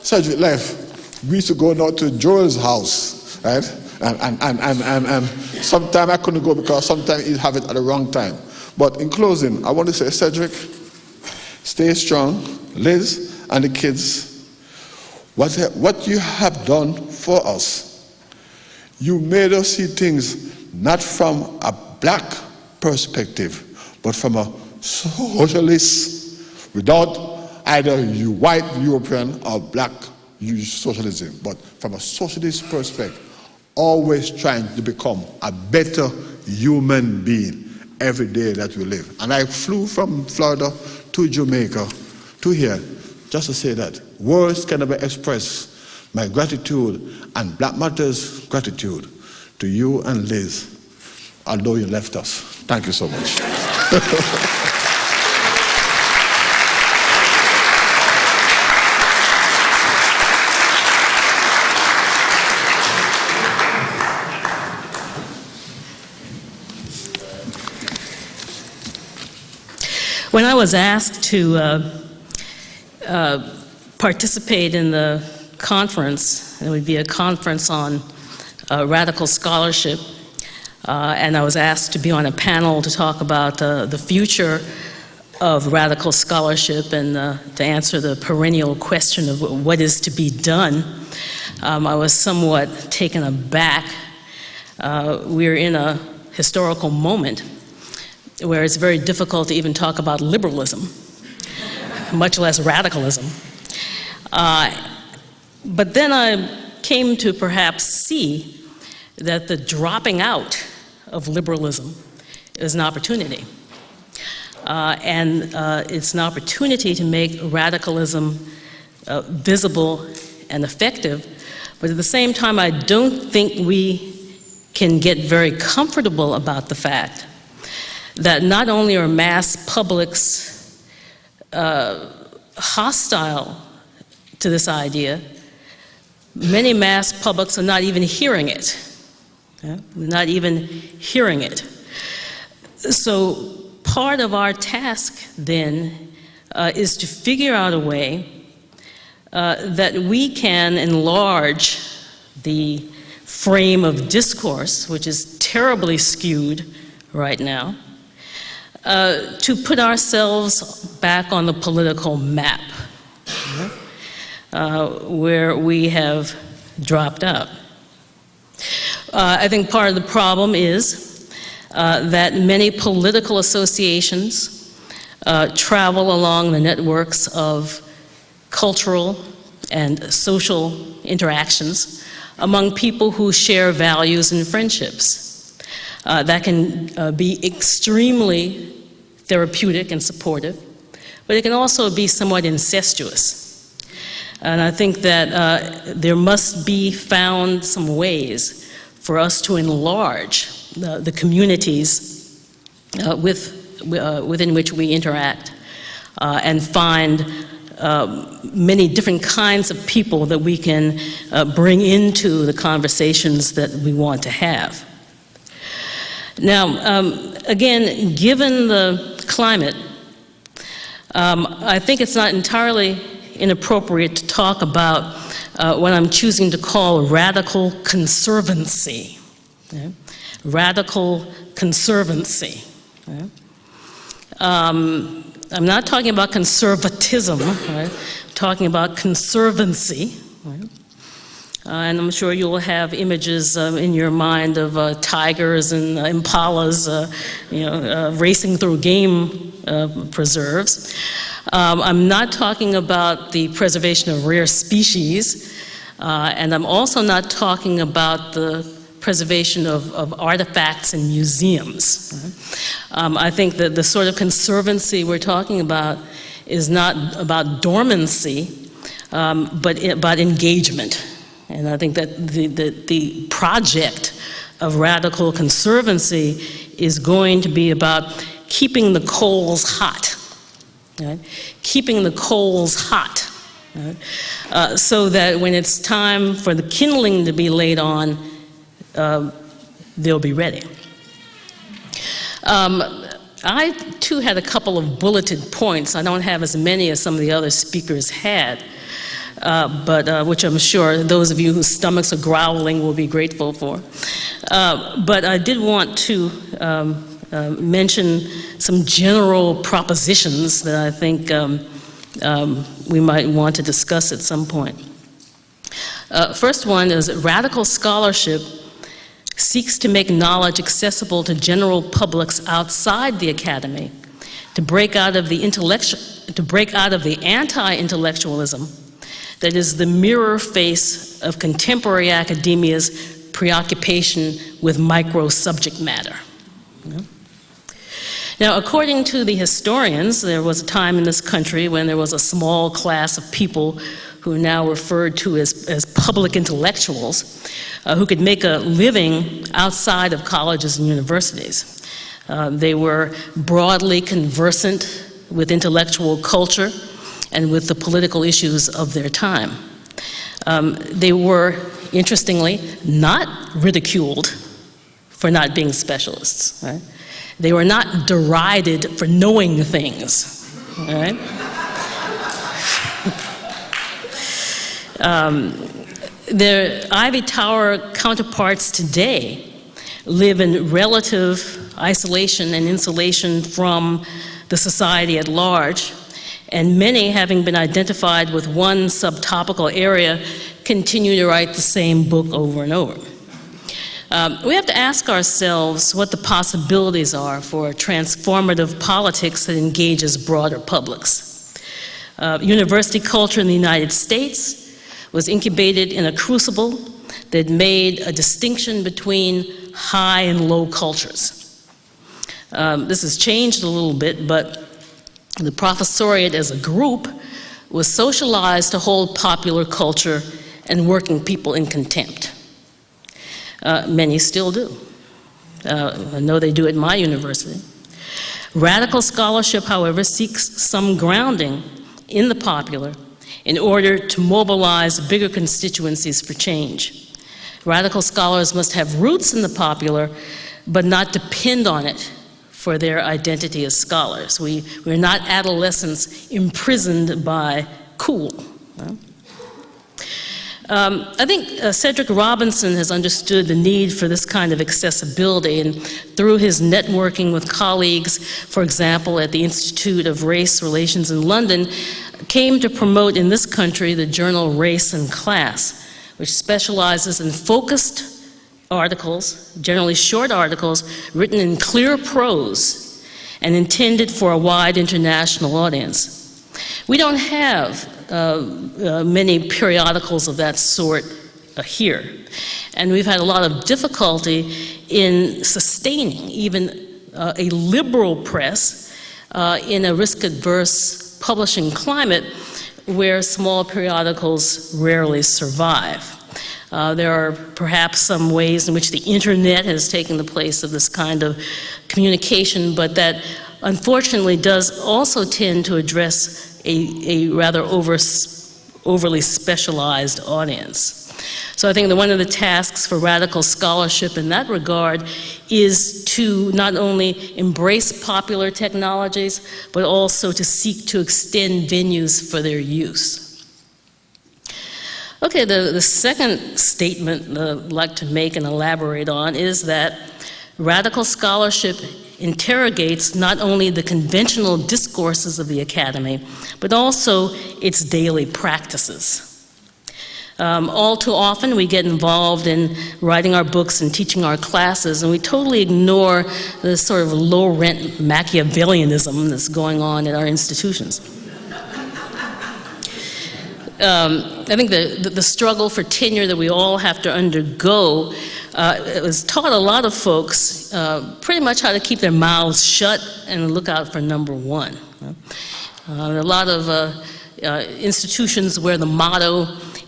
Cedric left, we used to go now to Joel's house, right? And sometimes I couldn't go because sometimes he'd have it at the wrong time. But in closing, I want to say, Cedric, stay strong. Liz and the kids, what you have done for us, you made us see things not from a black perspective, but from a socialist, without either you white European or black socialism, but from a socialist perspective, always trying to become a better human being every day that we live. And I flew from Florida to Jamaica to here just to say that words can never express my gratitude and Black Matters gratitude to you and Liz, although you left us. Thank you so much. When I was asked to participate in the conference, it would be a conference on radical scholarship, and I was asked to be on a panel to talk about the future of radical scholarship and to answer the perennial question of what is to be done, I was somewhat taken aback. We're in a historical moment where it's very difficult to even talk about liberalism, much less radicalism. But then I came to perhaps see that the dropping out of liberalism is an opportunity. And it's an opportunity to make radicalism visible and effective. But at the same time, I don't think we can get very comfortable about the fact that not only are mass publics hostile to this idea, many mass publics are not even hearing it. Not even hearing it. So part of our task then is to figure out a way that we can enlarge the frame of discourse, which is terribly skewed right now, to put ourselves back on the political map, where we have dropped out. I think part of the problem is that many political associations travel along the networks of cultural and social interactions among people who share values and friendships. That can be extremely therapeutic and supportive, but it can also be somewhat incestuous. And I think that there must be found some ways for us to enlarge the communities within which we interact and find many different kinds of people that we can bring into the conversations that we want to have. Now, again, given the climate, I think it's not entirely inappropriate to talk about what I'm choosing to call radical conservancy. Radical conservancy. I'm not talking about conservatism, right? I'm talking about conservancy. Right? And I'm sure you'll have images in your mind of tigers and impalas, racing through game preserves. I'm not talking about the preservation of rare species, and I'm also not talking about the preservation of artifacts in museums. I think that the sort of conservancy we're talking about is not about dormancy, but about engagement. And I think that the project of radical conservancy is going to be about keeping the coals hot, right? Keeping the coals hot, right? So that when it's time for the kindling to be laid on, they'll be ready. I, too, had a couple of bulleted points. I don't have as many as some of the other speakers had, but which I'm sure those of you whose stomachs are growling will be grateful for. But I did want to mention some general propositions that I think we might want to discuss at some point. First one is that radical scholarship seeks to make knowledge accessible to general publics outside the academy, to break out of the anti-intellectualism that is the mirror face of contemporary academia's preoccupation with micro subject matter. Now, according to the historians, there was a time in this country when there was a small class of people who are now referred to as public intellectuals, who could make a living outside of colleges and universities. They were broadly conversant with intellectual culture and with the political issues of their time. They were, interestingly, not ridiculed for not being specialists, right? They were not derided for knowing things, all right? Their Ivy Tower counterparts today live in relative isolation and insulation from the society at large, and many, having been identified with one subtopical area, continue to write the same book over and over. We have to ask ourselves what the possibilities are for transformative politics that engages broader publics. University culture in the United States was incubated in a crucible that made a distinction between high and low cultures. This has changed a little bit, but the professoriate as a group was socialized to hold popular culture and working people in contempt. Many still do. I know they do at my university. Radical scholarship, however, seeks some grounding in the popular in order to mobilize bigger constituencies for change. Radical scholars must have roots in the popular, but not depend on it for their identity as scholars. We're not adolescents imprisoned by cool. I think Cedric Robinson has understood the need for this kind of accessibility, and through his networking with colleagues, for example, at the Institute of Race Relations in London, came to promote in this country the journal Race and Class, which specializes in focused articles, generally short articles, written in clear prose and intended for a wide international audience. We don't have many periodicals of that sort here, and we've had a lot of difficulty in sustaining even a liberal press in a risk-adverse publishing climate where small periodicals rarely survive. There are perhaps some ways in which the internet has taken the place of this kind of communication, but that unfortunately does also tend to address a rather overly specialized audience. So I think that one of the tasks for radical scholarship in that regard is to not only embrace popular technologies, but also to seek to extend venues for their use. Okay, the second statement I'd like to make and elaborate on is that radical scholarship interrogates not only the conventional discourses of the academy, but also its daily practices. All too often we get involved in writing our books and teaching our classes, and we totally ignore the sort of low-rent Machiavellianism that's going on at our institutions. I think the struggle for tenure that we all have to undergo has taught a lot of folks pretty much how to keep their mouths shut and look out for number one. A lot of institutions where the motto,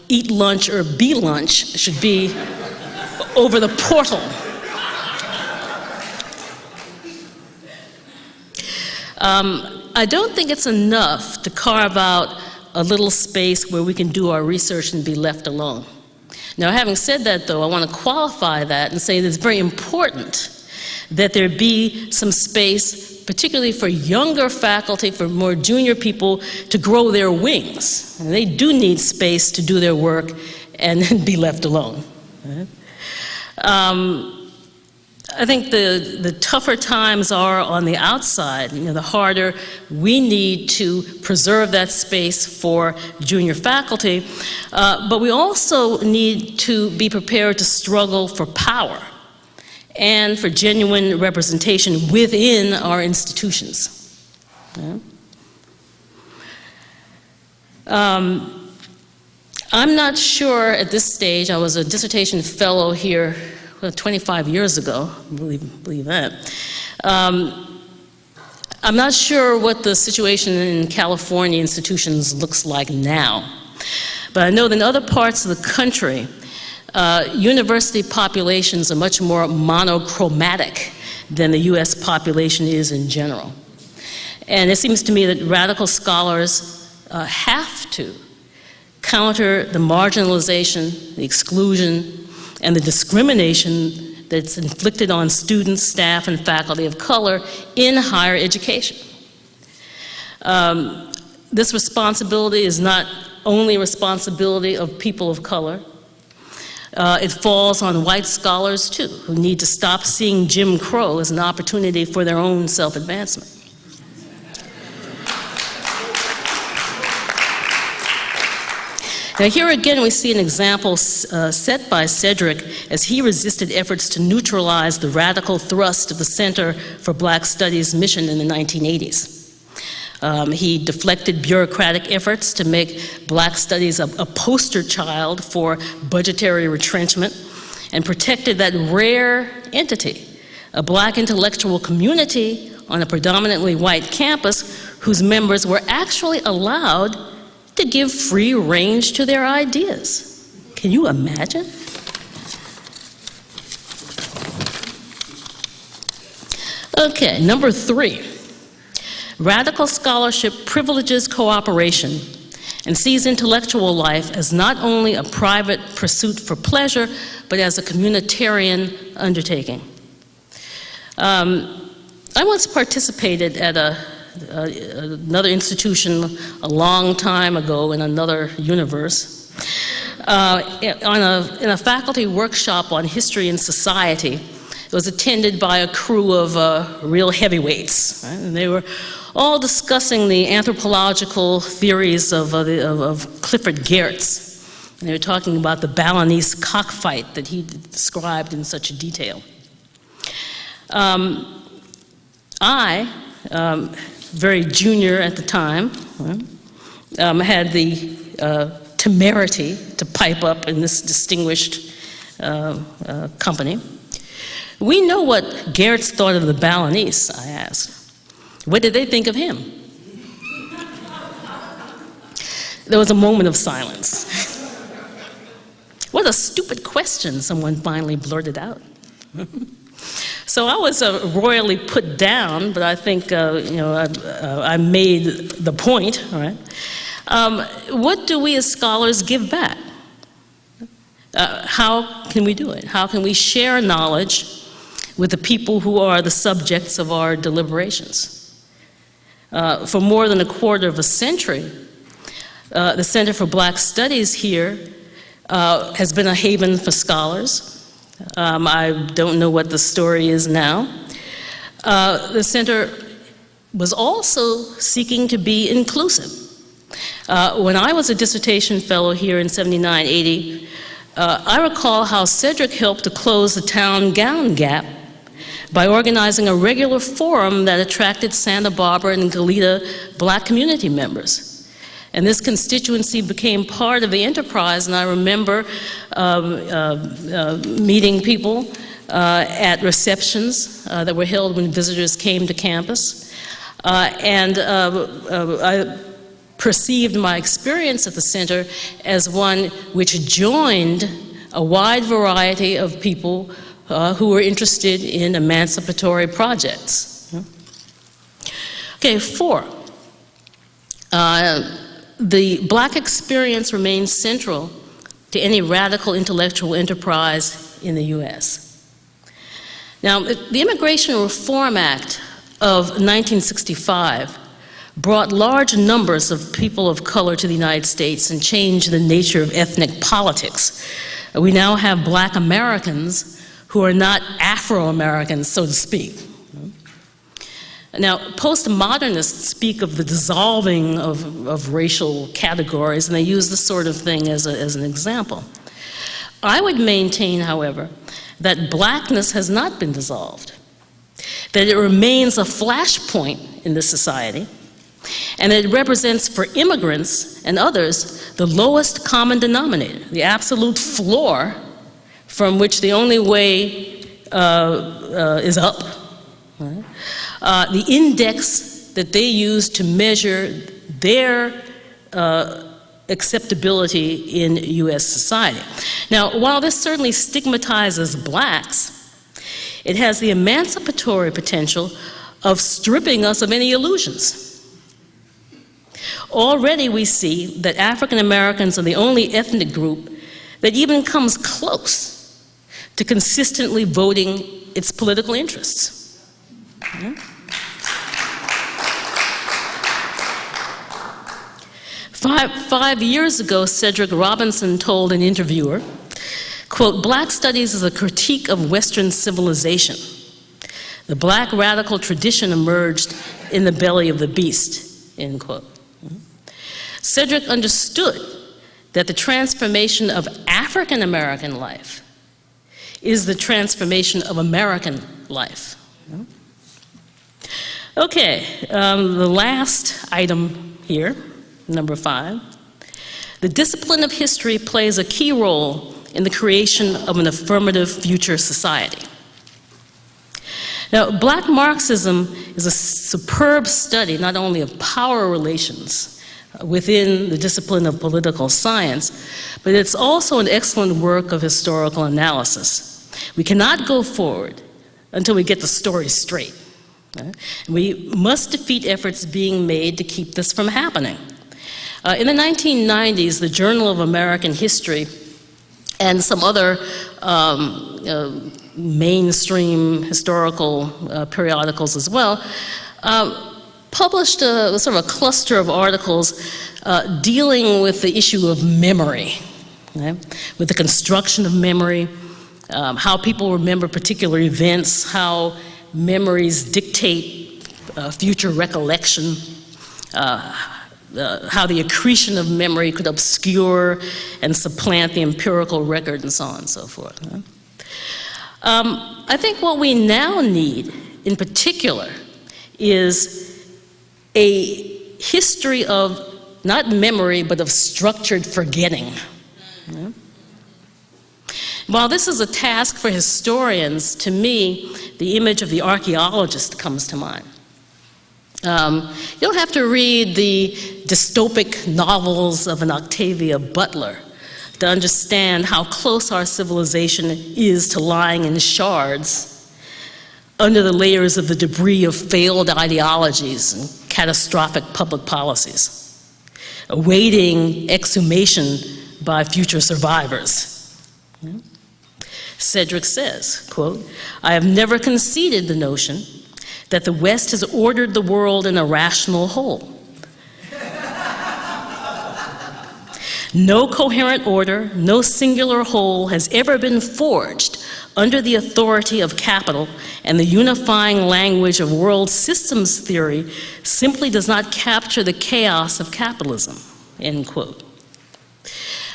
eat lunch or be lunch, should be over the portal. I don't think it's enough to carve out a little space where we can do our research and be left alone. Now, having said that, though, I want to qualify that and say that it's very important that there be some space, particularly for younger faculty, for more junior people, to grow their wings. And they do need space to do their work and then be left alone. Right? I think the tougher times are on the outside, the harder we need to preserve that space for junior faculty, but we also need to be prepared to struggle for power and for genuine representation within our institutions. Yeah. I'm not sure at this stage, I was a dissertation fellow here 25 years ago, believe that. I'm not sure what the situation in California institutions looks like now, but I know that in other parts of the country, university populations are much more monochromatic than the US population is in general. And it seems to me that radical scholars have to counter the marginalization, the exclusion, and the discrimination that's inflicted on students, staff, and faculty of color in higher education. This responsibility is not only responsibility of people of color. It falls on white scholars, too, who need to stop seeing Jim Crow as an opportunity for their own self-advancement. Now, here again, we see an example set by Cedric as he resisted efforts to neutralize the radical thrust of the Center for Black Studies mission in the 1980s. He deflected bureaucratic efforts to make Black Studies a poster child for budgetary retrenchment and protected that rare entity, a Black intellectual community on a predominantly white campus whose members were actually allowed to give free range to their ideas. Can you imagine? Okay, number 3. Radical scholarship privileges cooperation and sees intellectual life as not only a private pursuit for pleasure, but as a communitarian undertaking. I once participated at another institution a long time ago in another universe, in a faculty workshop on history and society. It was attended by a crew of real heavyweights, right? And they were all discussing the anthropological theories of Clifford Geertz. And they were talking about the Balinese cockfight that he described in such detail. I, very junior at the time, had the temerity to pipe up in this distinguished company. We know what Geertz thought of the Balinese, I asked. What did they think of him? There was a moment of silence. What a stupid question, someone finally blurted out. So I was royally put down, but I think I made the point. All right. What do we as scholars give back? How can we do it? How can we share knowledge with the people who are the subjects of our deliberations? For more than a quarter of a century, the Center for Black Studies here has been a haven for scholars. I don't know what the story is now. The center was also seeking to be inclusive. When I was a dissertation fellow here in 79-80, I recall how Cedric helped to close the town gown gap by organizing a regular forum that attracted Santa Barbara and Goleta Black community members. And this constituency became part of the enterprise, and I remember meeting people at receptions that were held when visitors came to campus. I perceived my experience at the center as one which joined a wide variety of people who were interested in emancipatory projects. Okay, 4. The Black experience remains central to any radical intellectual enterprise in the U.S. Now, the Immigration Reform Act of 1965 brought large numbers of people of color to the United States and changed the nature of ethnic politics. We now have Black Americans who are not Afro-Americans, so to speak. Now, postmodernists speak of the dissolving of racial categories, and they use this sort of thing as an example. I would maintain, however, that Blackness has not been dissolved, that it remains a flashpoint in this society, and it represents for immigrants and others the lowest common denominator, the absolute floor from which the only way is up. Right? The index that they use to measure their acceptability in U.S. society. Now, while this certainly stigmatizes Blacks, it has the emancipatory potential of stripping us of any illusions. Already we see that African Americans are the only ethnic group that even comes close to consistently voting its political interests. Mm-hmm. 5 years ago, Cedric Robinson told an interviewer, quote, "Black studies is a critique of Western civilization. The Black radical tradition emerged in the belly of the beast," end quote. Cedric understood that the transformation of African American life is the transformation of American life. Okay, the last item here, number 5. The discipline of history plays a key role in the creation of an affirmative future society. Now, Black Marxism is a superb study not only of power relations within the discipline of political science, but it's also an excellent work of historical analysis. We cannot go forward until we get the story straight. We must defeat efforts being made to keep this from happening. In the 1990s, the Journal of American History and some other mainstream historical periodicals as well published a sort of a cluster of articles dealing with the issue of memory, okay? With the construction of memory, how people remember particular events, how memories dictate future recollection, how the accretion of memory could obscure and supplant the empirical record, and so on and so forth. I think what we now need, in particular, is a history of not memory, but of structured forgetting. While this is a task for historians, to me, the image of the archaeologist comes to mind. You don't have to read the dystopic novels of an Octavia Butler to understand how close our civilization is to lying in shards under the layers of the debris of failed ideologies and catastrophic public policies, awaiting exhumation by future survivors. Cedric says, quote, "I have never conceded the notion that the West has ordered the world in a rational whole. No coherent order, no singular whole has ever been forged under the authority of capital, and the unifying language of world systems theory simply does not capture the chaos of capitalism," end quote.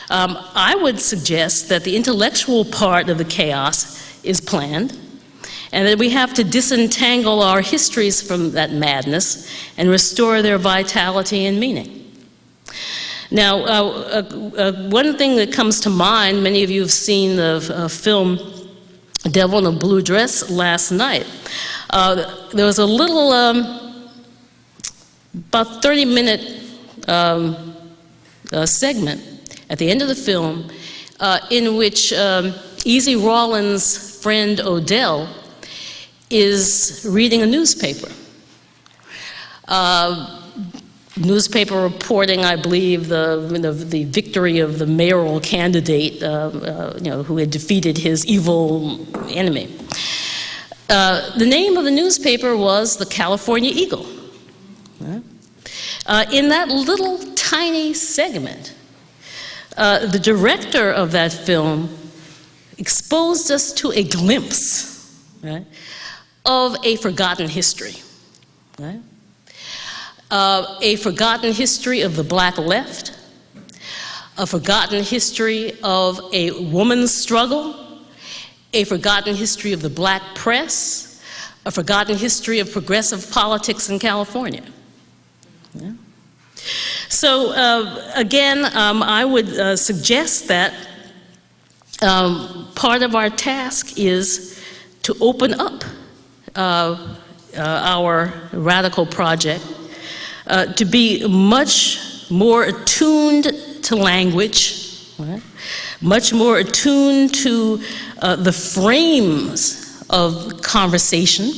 I would suggest that the intellectual part of the chaos is planned, and that we have to disentangle our histories from that madness and restore their vitality and meaning. Now, one thing that comes to mind, many of you have seen the film Devil in a Blue Dress last night. There was a little, about 30-minute segment at the end of the film in which Easy Rawlins' friend Odell is reading a newspaper. newspaper reporting, I believe, the victory of the mayoral candidate, who had defeated his evil enemy. The name of the newspaper was the California Eagle. In that little tiny segment, the director of that film exposed us to a glimpse, right, of a forgotten history. Right? A forgotten history of the black left, a forgotten history of a woman's struggle, a forgotten history of the black press, a forgotten history of progressive politics in California. Yeah. So again, I would suggest that part of our task is to open up our radical project to be much more attuned to language, right? Much more attuned to the frames of conversation,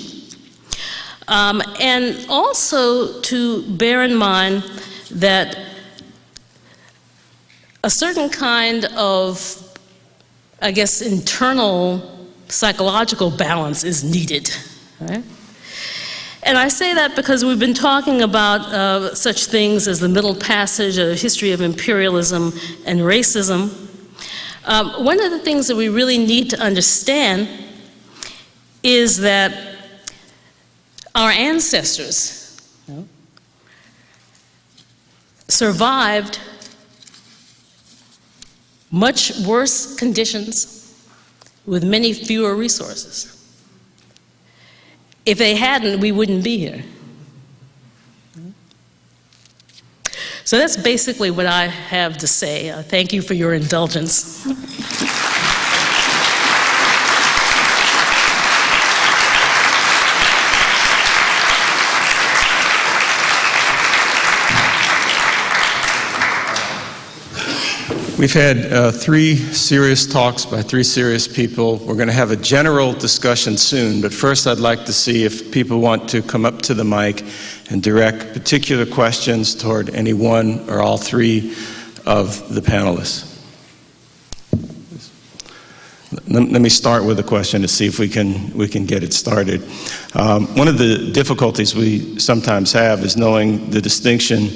and also to bear in mind that a certain kind of, I guess, internal psychological balance is needed, right? And I say that because we've been talking about such things as the Middle Passage, a history of imperialism and racism. One of the things that we really need to understand is that our ancestors survived much worse conditions with many fewer resources. If they hadn't, we wouldn't be here. So that's basically what I have to say. Thank you for your indulgence. We've had 3 serious talks by 3 serious people. We're going to have a general discussion soon, but first I'd like to see if people want to come up to the mic and direct particular questions toward any one or all 3 of the panelists. Let me start with a question to see if we can get it started. One of the difficulties we sometimes have is knowing the distinction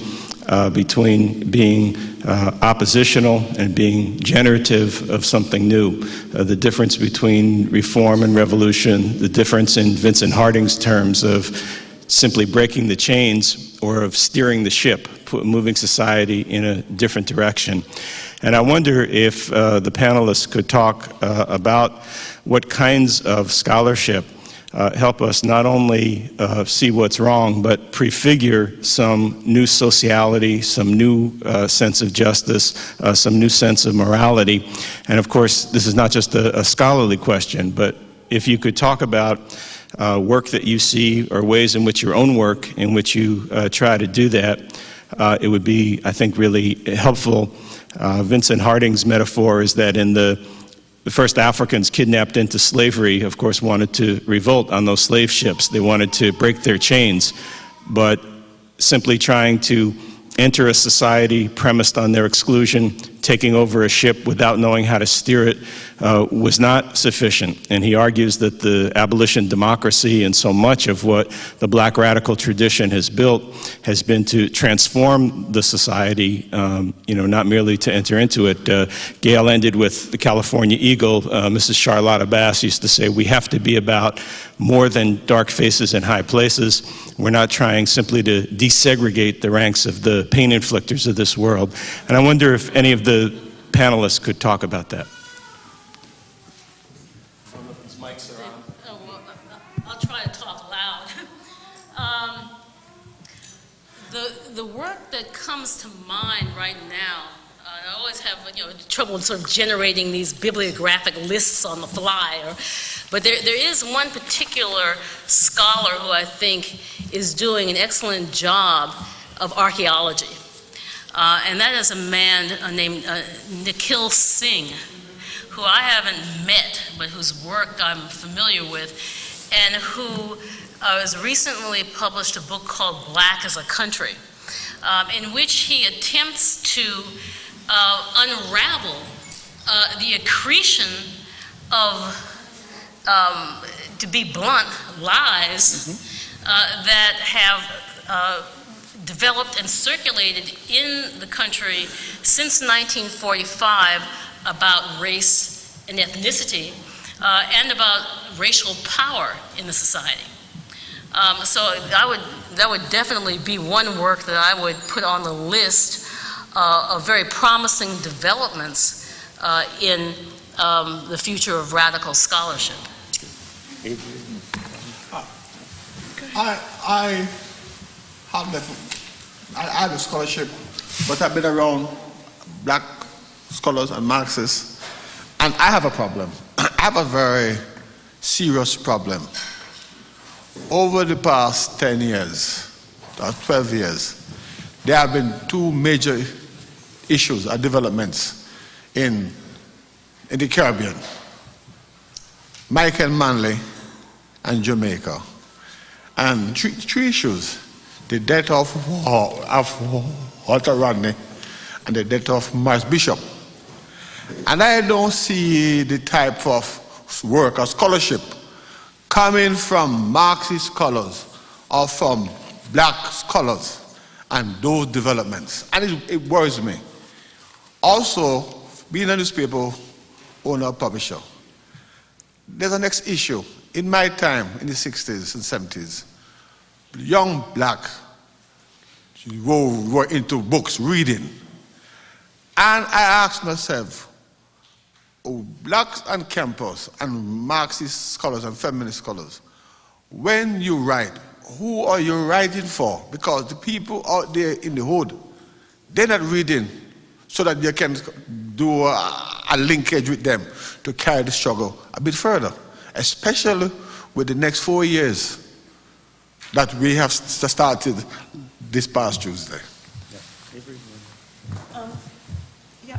between being oppositional and being generative of something new. The difference between reform and revolution, the difference in Vincent Harding's terms of simply breaking the chains or of steering the ship, moving society in a different direction. And I wonder if the panelists could talk about what kinds of scholarship help us not only see what's wrong, but prefigure some new sociality, some new sense of justice, some new sense of morality. And of course, this is not just a scholarly question, but if you could talk about work that you see or ways in which your own work in which you try to do that, it would be, I think, really helpful. Vincent Harding's metaphor is that in the first Africans kidnapped into slavery, of course, wanted to revolt on those slave ships. They wanted to break their chains, but simply trying to enter a society premised on their exclusion, taking over a ship without knowing how to steer it, was not sufficient. And he argues that the abolition democracy and so much of what the black radical tradition has built has been to transform the society, not merely to enter into it. Gail ended with the California Eagle. Mrs. Charlotta Bass used to say, we have to be about more than dark faces in high places. We're not trying simply to desegregate the ranks of the pain inflictors of this world. And I wonder if any of the panelists could talk about that. I'll try to talk loud. The work that comes to mind right now, I always have trouble sort of generating these bibliographic lists on the fly, but there is one particular scholar who I think is doing an excellent job of archaeology. And that is a man named Nikhil Singh, who I haven't met, but whose work I'm familiar with, and who has recently published a book called Black as a Country. in which he attempts to unravel the accretion of, to be blunt, lies that have developed and circulated in the country since 1945 about race and ethnicity and about racial power in the society. So that would definitely be one work that I would put on the list of very promising developments in the future of radical scholarship. I had a scholarship, but I've been around black scholars and Marxists, and I have a problem. I have a very serious problem. Over the past 10 years, or 12 years, there have been two major issues or developments in the Caribbean. Michael Manley and Jamaica. And three issues: the death of Walter Rodney and the death of Maurice Bishop. And I don't see the type of work or scholarship coming from Marxist scholars or from black scholars and those developments. And it worries me. Also, being a newspaper owner, publisher, there's a next issue. In my time, in the 60s and 70s, young black were into books, reading. And I asked myself, blacks on campus and Marxist scholars and feminist scholars, when you write, who are you writing for? Because the people out there in the hood, they're not reading so that you can do a linkage with them to carry the struggle a bit further, especially with the next 4 years that we have started this past Tuesday.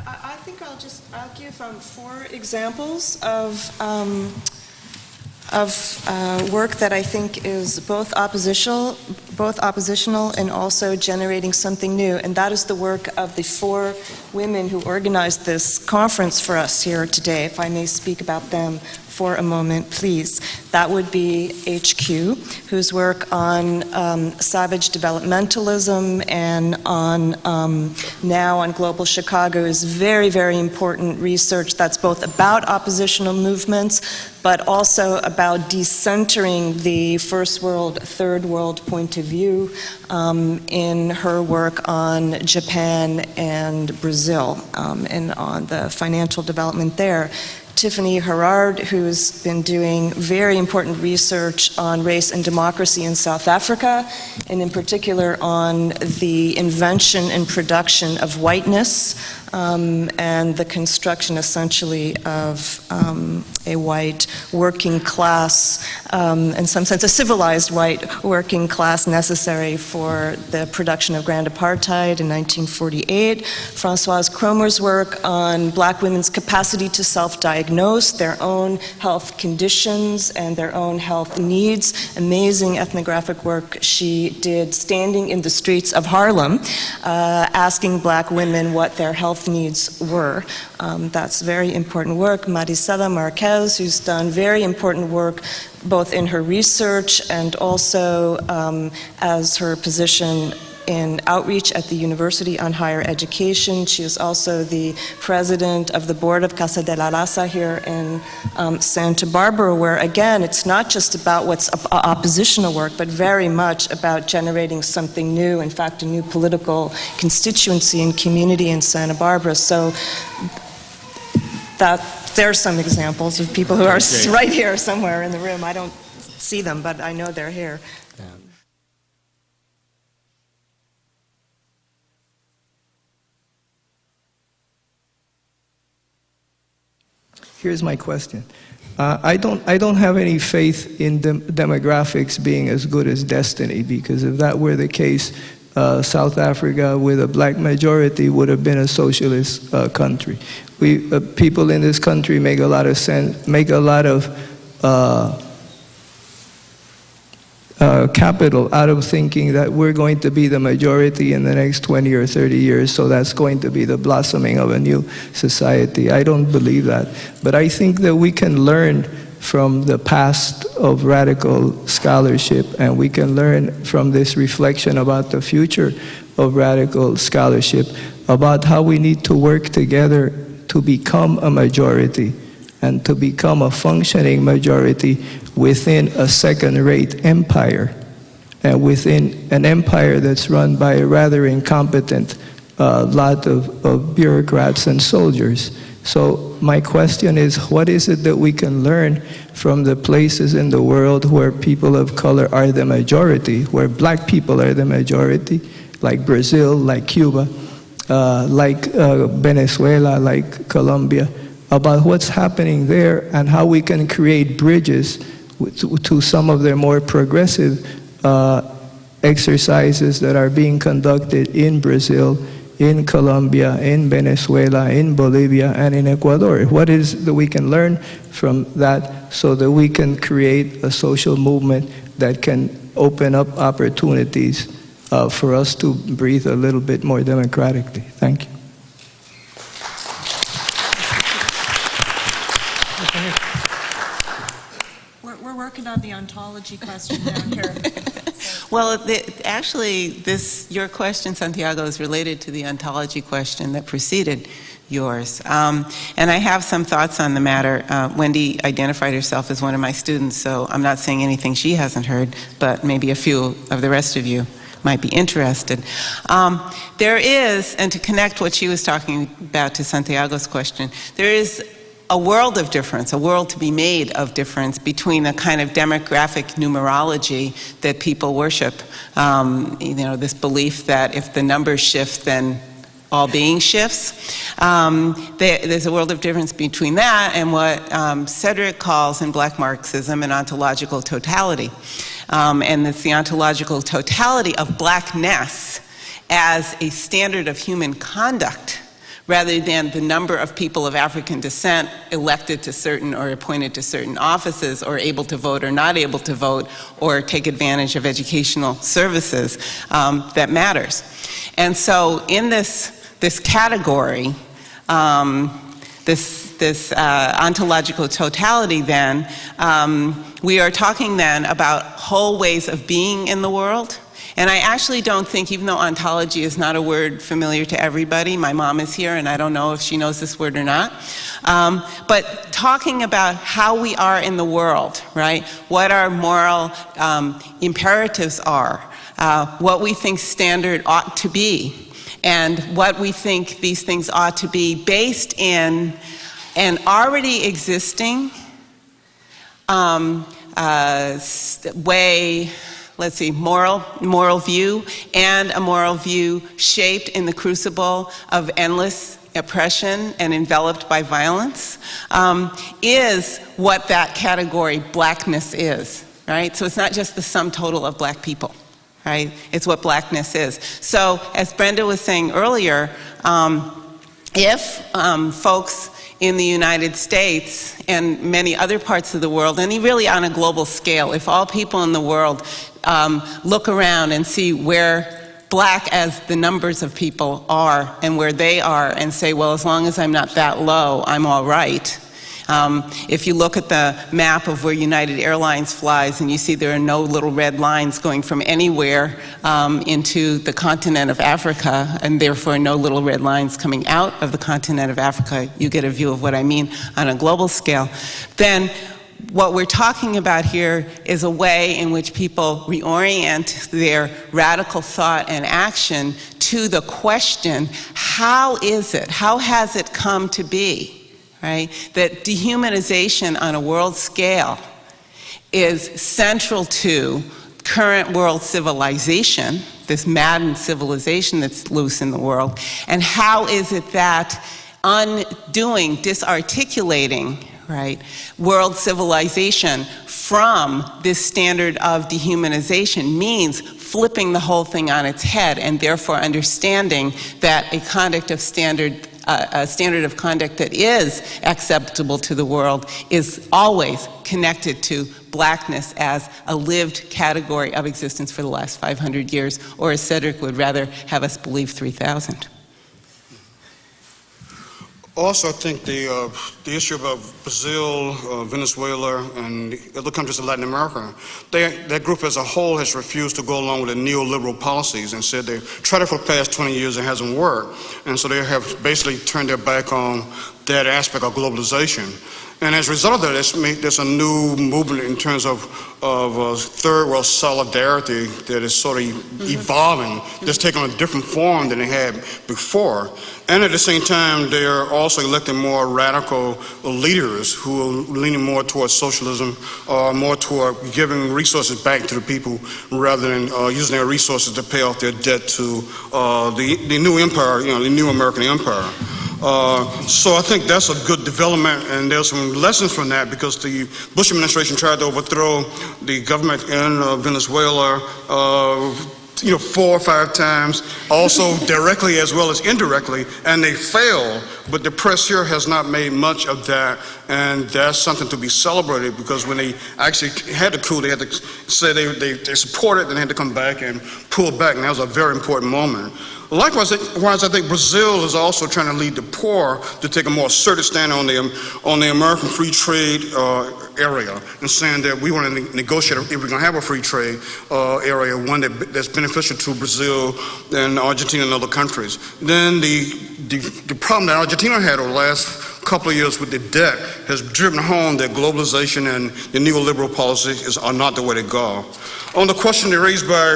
I think I'll give 4 examples of work that I think is both oppositional and also generating something new. And that is the work of the 4 women who organized this conference for us here today. If I may speak about them for a moment, please. That would be HQ, whose work on savage developmentalism and on now on Global Chicago is very, very important research that's both about oppositional movements, but also about decentering the first world, third world point of view in her work on Japan and Brazil and on the financial development there. Tiffany Herard, who's been doing very important research on race and democracy in South Africa, and in particular on the invention and production of whiteness and the construction essentially of a white working class, in some sense a civilized white working class necessary for the production of grand apartheid in 1948. Françoise Cromer's work on black women's capacity to self-diagnose their own health conditions and their own health needs. Amazing ethnographic work she did standing in the streets of Harlem, asking black women what their health needs were. That's very important work. Marisela Marquez, who's done very important work both in her research and also as her position in outreach at the University on Higher Education. She is also the president of the board of Casa de la Raza here in Santa Barbara, where again, it's not just about what's oppositional work, but very much about generating something new, in fact, a new political constituency and community in Santa Barbara. So there are some examples of people who are right here somewhere in the room. I don't see them, but I know they're here. Here's my question. I don't have any faith in demographics being as good as destiny, because if that were the case, South Africa with a black majority would have been a socialist country. People in this country make a lot of sense, make a lot of capital out of thinking that we're going to be the majority in the next 20 or 30 years, so that's going to be the blossoming of a new society. I don't believe that. But I think that we can learn from the past of radical scholarship, and we can learn from this reflection about the future of radical scholarship, about how we need to work together to become a majority and to become a functioning majority within a second-rate empire, and within an empire that's run by a rather incompetent lot of bureaucrats and soldiers. So my question is, what is it that we can learn from the places in the world where people of color are the majority, where black people are the majority, like Brazil, like Cuba, like Venezuela, like Colombia, about what's happening there and how we can create bridges to some of their more progressive exercises that are being conducted in Brazil, in Colombia, in Venezuela, in Bolivia, and in Ecuador. What is that we can learn from that so that we can create a social movement that can open up opportunities for us to breathe a little bit more democratically? Thank you. We're working on the ontology question down here. Well, actually, your question, Santiago, is related to the ontology question that preceded yours. And I have some thoughts on the matter. Wendy identified herself as one of my students, so I'm not saying anything she hasn't heard, but maybe a few of the rest of you might be interested. There is, and to connect what she was talking about to Santiago's question, there is a world of difference, a world to be made of difference between a kind of demographic numerology that people worship. This belief that if the numbers shift, then all being shifts. There's a world of difference between that and what Cedric calls in Black Marxism an ontological totality. And it's the ontological totality of blackness as a standard of human conduct, rather than the number of people of African descent elected to certain or appointed to certain offices, or able to vote or not able to vote, or take advantage of educational services that matters. And so in this category, this ontological totality then, we are talking then about whole ways of being in the world. And I actually don't think, even though ontology is not a word familiar to everybody, my mom is here and I don't know if she knows this word or not, but talking about how we are in the world, right? What our moral imperatives are, what we think standard ought to be, and what we think these things ought to be based in an already existing way, let's see, moral view, and a moral view shaped in the crucible of endless oppression and enveloped by violence, is what that category blackness is, right? So it's not just the sum total of black people, right? It's what blackness is. So as Brenda was saying earlier, if folks in the United States and many other parts of the world, and really on a global scale, if all people in the world look around and see where black as the numbers of people are and where they are and say, well, as long as I'm not that low, I'm all right. If you look at the map of where United Airlines flies and you see there are no little red lines going from anywhere into the continent of Africa, and therefore no little red lines coming out of the continent of Africa, you get a view of what I mean on a global scale, then what we're talking about here is a way in which people reorient their radical thought and action to the question, how is it, how has it come to be, right, that dehumanization on a world scale is central to current world civilization, this maddened civilization that's loose in the world, and how is it that undoing, disarticulating, right, world civilization from this standard of dehumanization means flipping the whole thing on its head, and therefore understanding that a conduct of standard a standard of conduct that is acceptable to the world is always connected to blackness as a lived category of existence for the last 500 years, or as Cedric would rather have us believe, 3,000. Also, I think the issue of Brazil, Venezuela, and other countries in Latin America, that group as a whole has refused to go along with the neoliberal policies and said they've tried it for the past 20 years and it hasn't worked. And so they have basically turned their back on that aspect of globalization. And as a result of that, there's a new movement in terms of third world solidarity that is sort of evolving, that's taking a different form than it had before. And at the same time, they're also electing more radical leaders who are leaning more towards socialism, or more toward giving resources back to the people rather than using their resources to pay off their debt to the new empire, the new American empire. So I think that's a good development, and there's some lessons from that, because the Bush administration tried to overthrow the government in Venezuela 4 or 5 times, also directly as well as indirectly, and they failed. But the press here has not made much of that, and that's something to be celebrated, because when they actually had the coup, they had to say they support it, then they had to come back and pull back, and that was a very important moment. Likewise, I think Brazil is also trying to lead the poor to take a more assertive stand on the American free trade area, and saying that we want to negotiate, if we're going to have a free trade area, one that's beneficial to Brazil and Argentina and other countries. Then the problem that Argentina had over the last couple of years with the debt has driven home that globalization and the neoliberal policies are not the way to go. On the question raised by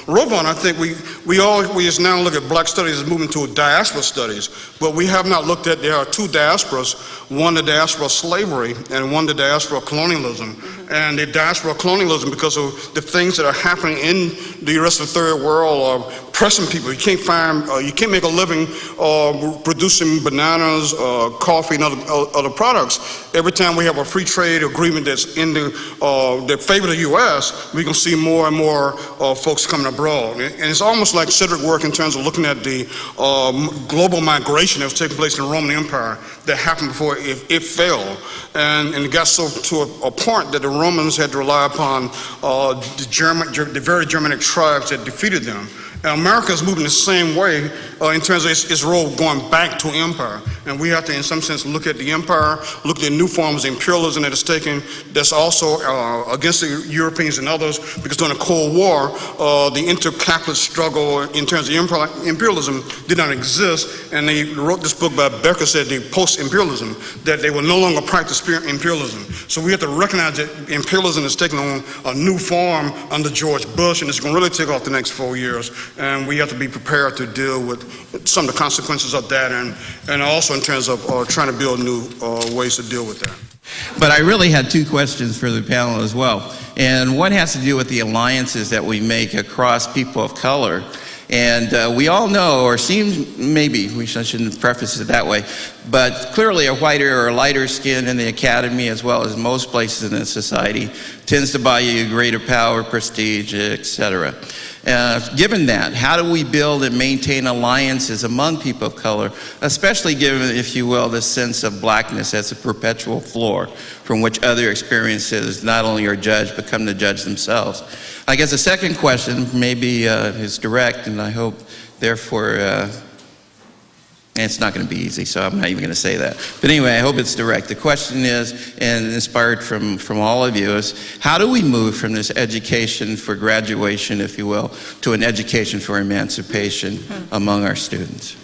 Rovan, I think we always now look at black studies as moving to diaspora studies, but we have not looked at, there are 2 diasporas, one the diaspora of slavery and one the diaspora of colonialism. Mm-hmm. And the diaspora of colonialism, because of the things that are happening in the rest of the third world, are pressing people. You can't make a living producing bananas, coffee, and other products. Every time we have a free trade agreement that's in that favor the U.S., we can see more and more folks coming abroad. And it's almost like Cedric work in terms of looking at the global migration that was taking place in the Roman Empire that happened before it fell. And it got so to a point that the Romans had to rely upon the very Germanic tribes that defeated them. And America is moving the same way in terms of its role going back to empire. And we have to, in some sense, look at the empire, look at new forms of imperialism that is taken, that's also against the Europeans and others, because during the Cold War, the intercapitalist struggle in terms of imperialism did not exist. And they wrote this book by Becker, said the post-imperialism, that they will no longer practice imperialism. So we have to recognize that imperialism is taking on a new form under George Bush, and it's going to really take off the next 4 years. And we have to be prepared to deal with some of the consequences of that, and also in terms of trying to build new ways to deal with that. But I really had 2 questions for the panel as well. And one has to do with the alliances that we make across people of color. And we all know, or seem, maybe, I shouldn't preface it that way, but clearly a whiter or a lighter skin in the academy, as well as most places in the society, tends to buy you greater power, prestige, etc. Given that, how do we build and maintain alliances among people of color, especially given, if you will, the sense of blackness as a perpetual floor from which other experiences not only are judged, but come to judge themselves? I guess the second question maybe is direct, and I hope, therefore, it's not going to be easy, so I'm not even going to say that. But anyway, I hope it's direct. The question is, and inspired from all of you, is how do we move from this education for graduation, if you will, to an education for emancipation among our students?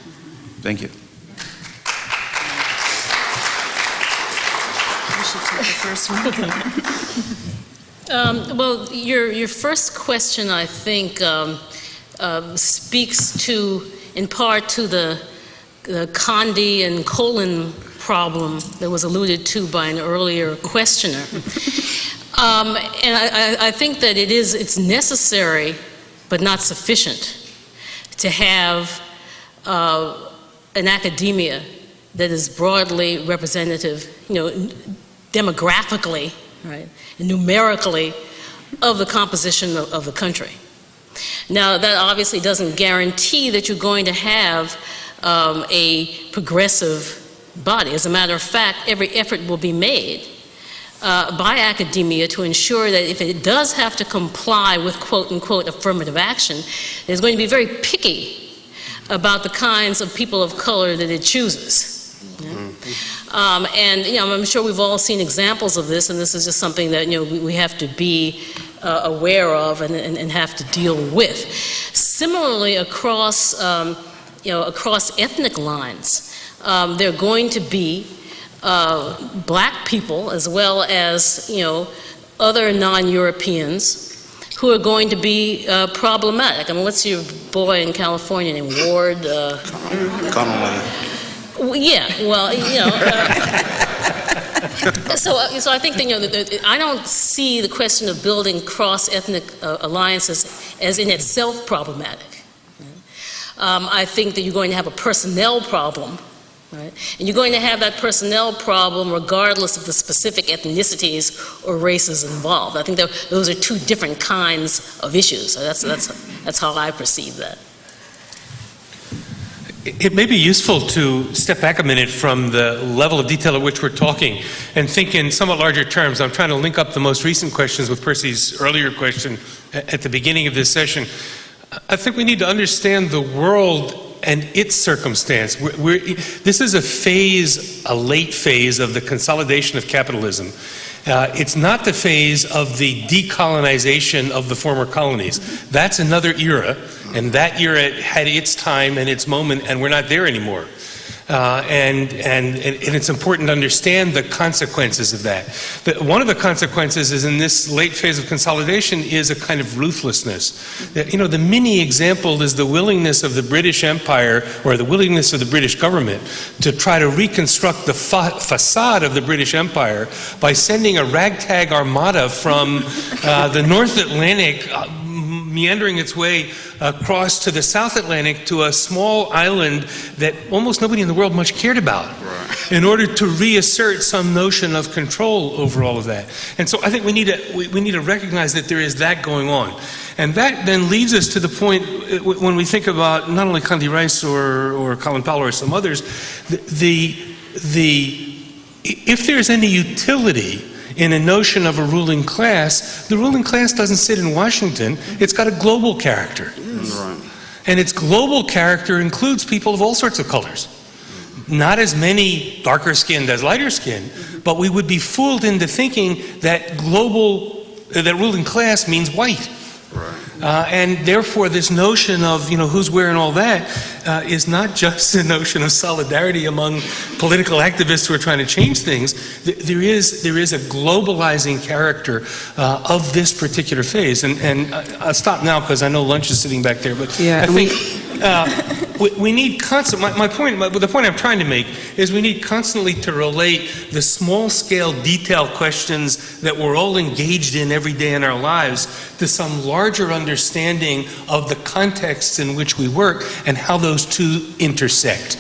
Thank you. You should take the first one. Well, your first question, I think, speaks to, in part, to the Condi and colon problem that was alluded to by an earlier questioner. And I think that it's necessary, but not sufficient, to have an academia that is broadly representative, demographically, right, and numerically, of the composition of the country. Now, that obviously doesn't guarantee that you're going to have a progressive body. As a matter of fact, every effort will be made by academia to ensure that if it does have to comply with quote-unquote affirmative action, it's going to be very picky about the kinds of people of color that it chooses. And I'm sure we've all seen examples of this, and this is just something that we have to be aware of and have to deal with. Similarly, across across ethnic lines, there are going to be black people as well as other non-Europeans who are going to be problematic. I mean, what's your boy in California named Ward? Yeah, well, so I think that, I don't see the question of building cross-ethnic alliances as in itself problematic. I think that you're going to have a personnel problem, right? And you're going to have that personnel problem regardless of the specific ethnicities or races involved. I think that those are two different kinds of issues. So that's how I perceive that. It may be useful to step back a minute from the level of detail at which we're talking and think in somewhat larger terms. I'm trying to link up the most recent questions with Percy's earlier question at the beginning of this session. I think we need to understand the world and its circumstance. This is a late phase of the consolidation of capitalism. It's not the phase of the decolonization of the former colonies. That's another era, and that era had its time and its moment, and we're not there anymore. And it's important to understand the consequences of that. One of the consequences is in this late phase of consolidation is a kind of ruthlessness. The mini example is the willingness of the British Empire or the willingness of the British government to try to reconstruct the facade of the British Empire by sending a ragtag armada from the North Atlantic meandering its way across to the South Atlantic to a small island that almost nobody in the world much cared about, in order to reassert some notion of control over all of that. And so I think we need to recognize that there is that going on. And that then leads us to the point when we think about not only Condi Rice or Colin Powell or some others, if there's any utility in a notion of a ruling class, the ruling class doesn't sit in Washington. It's got a global character. Right. And its global character includes people of all sorts of colors. Not as many darker skinned as lighter skinned, but we would be fooled into thinking that ruling class means white. And therefore this notion of who's wearing all that is not just a notion of solidarity among political activists who are trying to change things. There is a globalizing character of this particular phase. And I'll stop now because I know lunch is sitting back there. But yeah, I think we need constant. The point I'm trying to make is we need constantly to relate the small-scale detail questions that we're all engaged in every day in our lives to some larger understanding of the contexts in which we work and how those two intersect.